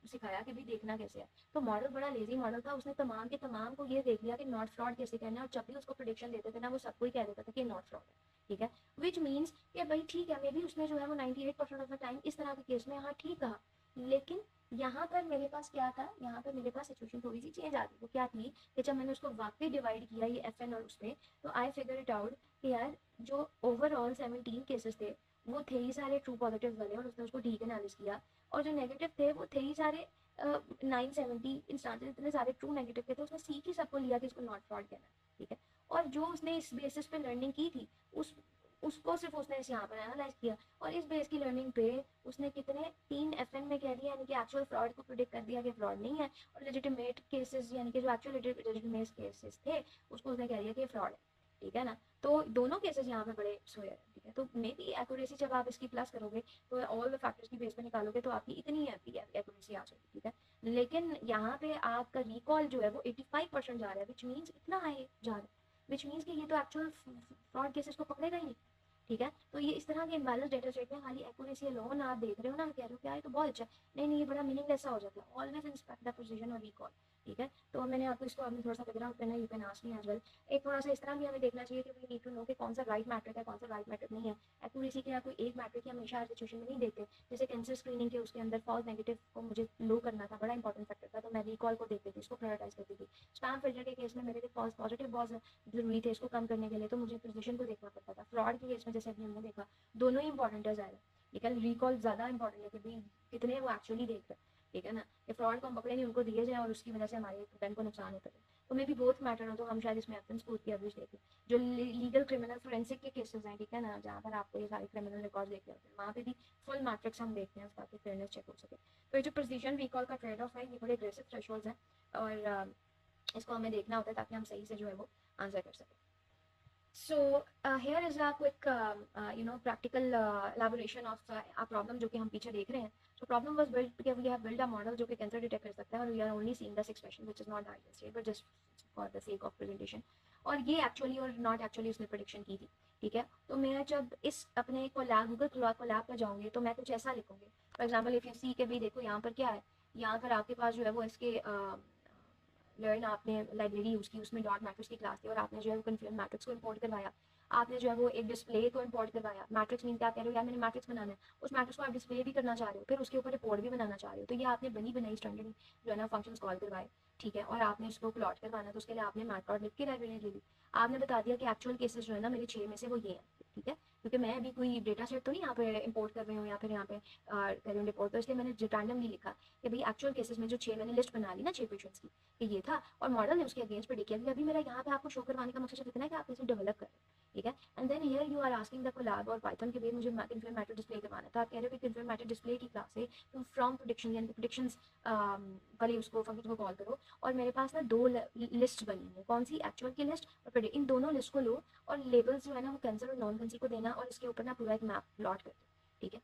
सिखाया कि भी देखना कैसे है। तो मॉडल बड़ा लेजी मॉडल था, उसने तमाम के तमाम को ये देख लिया कि नॉट फ्रॉड कैसे करना है, और जब भी उसको प्रोडिक्शन देते थे ना, वो सबको ही कह देता था कि नॉट फ्रॉड है। ठीक है, विच मीन्स कि भाई ठीक है, मे बी उसने जो है वो 98% ऑफ द टाइम इस तरह के केस में हाँ ठीक कहा, लेकिन यहाँ पर मेरे पास क्या था, यहाँ पर मेरे पास सिचुएशन थोड़ी सी चेंज आ गई। वो क्या थी कि जब मैंने उसको वाकई डिवाइड किया ये FN और उसमें, तो आई फिगर इट आउट कि यार जो ओवरऑल 17 केसेस थे वो थे ही सारे ट्रू पॉजिटिव वाले, और उसने उसको ठीक एनालिस किया, और जो नेगेटिव थे वो थे ही सारे 970 इंस्टांसेस, इतने सारे ट्रू नेगेटिव के थे, उसने सीख ही सबको लिया कि इसको नॉट फ्रॉड कहना है। ठीक है, और जो उसने इस बेसिस पे लर्निंग की थी उसको सिर्फ उसने इस यहाँ पर एनालाइज किया, और इस बेस की लर्निंग पे उसने कितने 3 FN में कह दिया, यानी कि एक्चुअल फ्रॉड को प्रिडिक्ट कर दिया कि फ्रॉड नहीं है, और लेजिटिमेट केसेस यानी कि जो एक्चुअल लेजिटिमेट केसेस थे उसको उसने कह दिया कि फ्रॉड है। ठीक है ना। तो दोनों केसेस यहाँ पे बड़े सोए हैं, ठीक है। तो मे बी एक्यूरेसी जब आप इसकी प्लस करोगे तो ऑल द फैक्टर्स की बेस पे निकालोगे तो आपकी इतनी एक्यूरेसी आ जाएगी, ठीक है। लेकिन यहाँ पे आपका रिकॉल जो है वो 85% जा रहा है, विच मीन्स इतना हाई जा रहा है, विच मीन्स कि ये तो एक्चुअल फ्रॉड केसेस को पकड़ेगा ही नहीं, ठीक है। तो ये इस तरह के इम्बैलेंस डेटा सेट में खाली एक्यूरेसी अलोन आप देख रहे हो ना, कह रहे हो क्या है तो बहुत अच्छा है, नहीं ये बड़ा मीनिंगलेस हो जाता है। ऑलवेज इंस्पेक्ट द प्रिसिजन और रिकॉल, ठीक है। तो मैंने आपको इसको आपने थोड़ा सा फिगर आउट करना है, you can ask me as well. एक थोड़ा सा इस तरह भी हमें देखना चाहिए कि वी नीड टू नो कि कौन सा राइट मैट्रिक है, कौन सा राइट मैट्रिक नहीं है। एक्यूरेसी के कोई एक मैट्रिक हमेशा हर सिचुएशन में नहीं देखते। जैसे कैंसर स्क्रीनिंग के उसके अंदर फॉल्स नेगेटिव को मुझे लो करना था, बड़ा इंपॉर्टेंट फैक्टर था, तो मैं रिकॉल को देखती थी, इसको प्रायोरिटाइज करती थी। स्पैम फिल्टर के केस में मेरे लिए फॉल्स पॉजिटिव बहुत जरूरी थे, इसको कम करने के लिए तो मुझे प्रिसिजन को देखना पड़ता था। फ्रॉड के केस में जैसे अभी हमने देखा दोनों ही इंपॉर्टेंट है ज़्यादा, लेकिन रिकॉल ज़्यादा इंपॉर्टेंट है कि भाई कितने वो एक्चुअली देख रहे हैं, ठीक है ना। कि फ्रॉड को हम पकड़े नहीं, उनको दिए जाए और उसकी वजह से हमारे बैंक को नुकसान होता है। तो मे बी बोथ मैटर हो, तो हम शायद इसमें एफएन स्कोर की एवरेज देखें। जो लीगल क्रिमिनल फोरेंसिक के केसेस हैं, ठीक है ना, जहाँ पर आपको ये सारे क्रिमिनल रिकॉर्ड देखने होते हैं, वहाँ पे भी फुल मैट्रिक्स हम देखते हैं ताकि फेयरनेस चेक हो सके। तो ये जो प्रिसिजन रिकॉल का ट्रेड ऑफ है ये बड़े एग्रेसिव थ्रेशोल्ड्स हैं और इसको हमें देखना होता है ताकि हम सही से जो है वो आंसर कर सकें। So here is a quick practical elaboration of a problem जो कि हम पीछे देख रहे हैं। So problem was built because we have built a model जो कि कैंसर डिटेक्ट कर सकता है और we are only seeing this expression which is not the ideal state but just for the sake of presentation। और ये actually और not actually उसने प्रेडिक्शन की थी, ठीक है। तो मैं जब इस अपने गूगल कोलैब पर जाऊंगी तो मैं कुछ ऐसा लिखूंगी, for example if you see के भी देखो यहाँ पर क्या है, यहाँ पर आपके पास जो है वो इसके लर्न आपने लाइब्रेरी यूज़ की, उसमें डॉट मैट्रिक्स की क्लास थी और आपने जो है वो कन्फ्यूजन मैट्रिक्स को इंपोर्ट करवाया। आपने जो है वो एक डिस्प्ले को इंपोर्ट करवाया। मैट्रिक्स मीन क्या कह रहे हो यार, मैंने मैट्रिक्स बनाना है, उस मैट्रिक्स को आप डिस्प्ले भी करना चाह रहे हो, फिर उसके ऊपर रिपोर्ट भी बनाना चाह रहे हो। तो ये आपने बनी बनाई स्टैंडर्ड जो है ना फंक्शंस कॉल करवाए, ठीक है। और आपने इसको प्लॉट करवाना है तो उसके लिए आपने मैटप्लॉट लिख के लाइब्रेरी ले ली। आपने बता दिया कि एक्चुअल केसेस जो है ना मेरे 6 में से वो ये हैं, ठीक है। क्योंकि मैं अभी कोई डेटा सेट तो नहीं यहाँ पे इंपोर्ट कर रही हूँ या फिर यहाँ पे कर रही हूँ रिपोर्ट, तो इसलिए मैंने रैंडमली लिखा कि भाई एक्चुअल केसेस में जो 6 मैंने लिस्ट बना ली ना 6 पेशेंट्स की कि ये था, और मॉडल ने उसके अगेंस्ट प्रेडिक्ट किया। अभी मेरा यहाँ पे आपको शो करवाने का मकसद इतना है कि आप इसे डेवलप करें, ठीक है। And then here you are asking the Colab और पाइथन के लिए मुझे कन्फर्म मैट्रिक डिस्प्ले करवाना था। आप कह रहे हो कि कन्फर्म मैट्रिक डिस्प्ले की क्लास है तुम फ्रॉम प्रेडिक्शन यानी कि प्रेडिक्शंस वाली उसको फंक्शन को कॉल करो, और मेरे पास ना 2 लिस्ट बनी है, कौन सी एक्चुअल की लिस्ट और प्रेडिक्ट, इन दोनों लिस्ट को लो और लेबल्स जो है ना वो कैंसर और नॉन कैंसर को देना और इसके ऊपर ना पूरा एक मैप प्लॉट कर दो, ठीक है।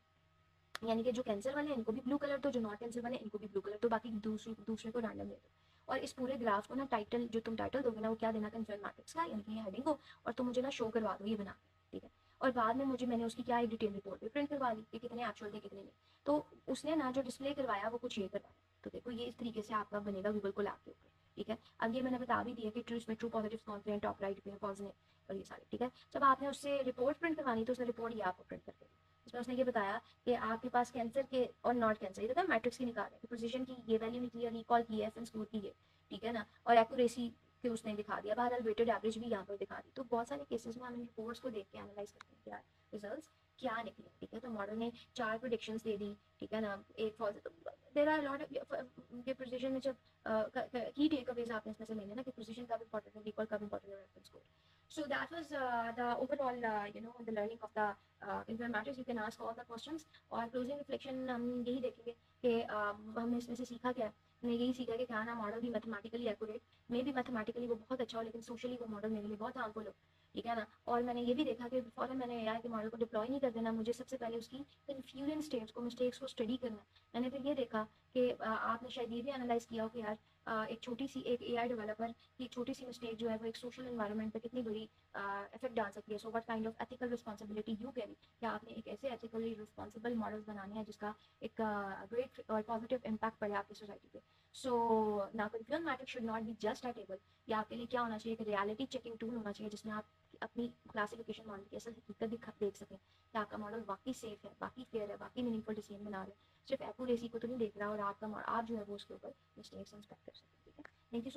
यानी कि जो कैंसर वाले हैं इनको भी ब्लू कलर दो, जो नॉट कैंसर वाले हैं इनको भी ब्लू कलर दो, बाकी दूसरे को रैंडम दे दो। और इस पूरे ग्राफ को ना टाइटल जो तुम टाइटल दोगे ना वो क्या देना, कन्फर्म मैट्रिक्स का यानी कि ये हेडिंग को, और तुम मुझे ना शो करवा दो ये बना के, ठीक है। और बाद में मैंने उसकी क्या एक डिटेल रिपोर्ट भी प्रिंट करवा दी कि कितने एक्चुअल थे कितने नहीं। तो उसने ना जो डिस्प्ले करवाया वो कुछ ये करवाया। तो देखो ये इस तरीके से आपका बनेगा गूगल को लैब के ऊपर, ठीक है। अब ये मैंने बता भी दिया कि ट्रू पॉजिटिव कौन से हैं, टॉप राइट पे फॉल्स ने और ये सारे, ठीक है। जब आपने उससे रिपोर्ट प्रिंट करवानी तो उसने रिपोर्ट ये आपको प्रिंट करके दी। इसमें उसने ये बताया कि आपके पास कैंसर के और नॉट कैंसर ये तो मैट्रिक्स की निकाले, प्रिसिजन की ये वैल्यू निकली है, रिकॉल की है, एफएन स्कोर की है, ठीक है ना, और एक्यूरेसी के उसने दिखा दिया, बहरहाल वेटेड एवरेज भी यहाँ पर दिखा दी। तो बहुत सारे केसेस में हम रिपोर्ट्स को देख के एनालाइज करते हैं क्या रिजल्ट्स क्या निकले, ठीक है। तो मॉडल ने 4 प्रेडिक्शंस दे दी, ठीक है ना, एक फॉल्स। तो देयर आर लॉट के प्रिसिजन में जब की टेक अवेज आपने इसमें से लेने ना कि प्रिसिजन कब इंपॉर्टेंट है, रिकॉल कब इंपॉर्टेंट है, FN score. So that was the overall, the learning of the infant matters. You can ask all the questions. और closing reflection हम यही देखेंगे कि हमने इसमें से सीखा क्या है। हमने यही सीखा कि क्या ना मॉडल भी मैथमेटिकली एक्यूरेट, मे भी मैथमेटिकली वो बहुत अच्छा हो लेकिन सोशली वो मॉडल मेरे लिए बहुत हार्मफुल हो, ठीक है ना। और मैंने ये भी देखा कि फॉरन मैंने एआई के मॉडल को डिप्लॉय नहीं कर देना, मुझे सबसे पहले उसकी कन्फ्यूजन स्टेट्स को मिस्टेक्स को स्टडी करना। मैंने फिर ये देखा कि आपने शायद ये भी एनालाइज किया हो कि यार एक छोटी सी एक एआई डेवलपर की छोटी सी मिस्टेक जो है वो एक सोशल एनवायरनमेंट पे कितनी बड़ी इफेक्ट डाल सकती है। So what kind of ethical responsibility you carry, क्या आपने एक ऐसे एथिकली रिस्पॉन्सिबल मॉडल्स बनाने हैं जिसका एक ग्रेट और पॉजिटिव इम्पैक्ट पड़े आपकी सोसाइटी पे। सो ना confusion matrix should not be just a table, या आपके लिए क्या होना चाहिए, एक रियलिटी चेकिंग टूल होना चाहिए जिसमें आप अपनी क्लासिफिकेशन मॉडल की असल हकीकत देख सकें कि आपका मॉडल वाकई सेफ है, वाकई फेयर है, वाकई मीनिंगफुल डिसीजन बना रहे हैं, सिर्फ एक्यूरेसी को तो नहीं देख रहा और आप जो है वो उसके ऊपर मिस्टेक्स इंस्पेक्ट कर सकें, ठीक है। Thank you so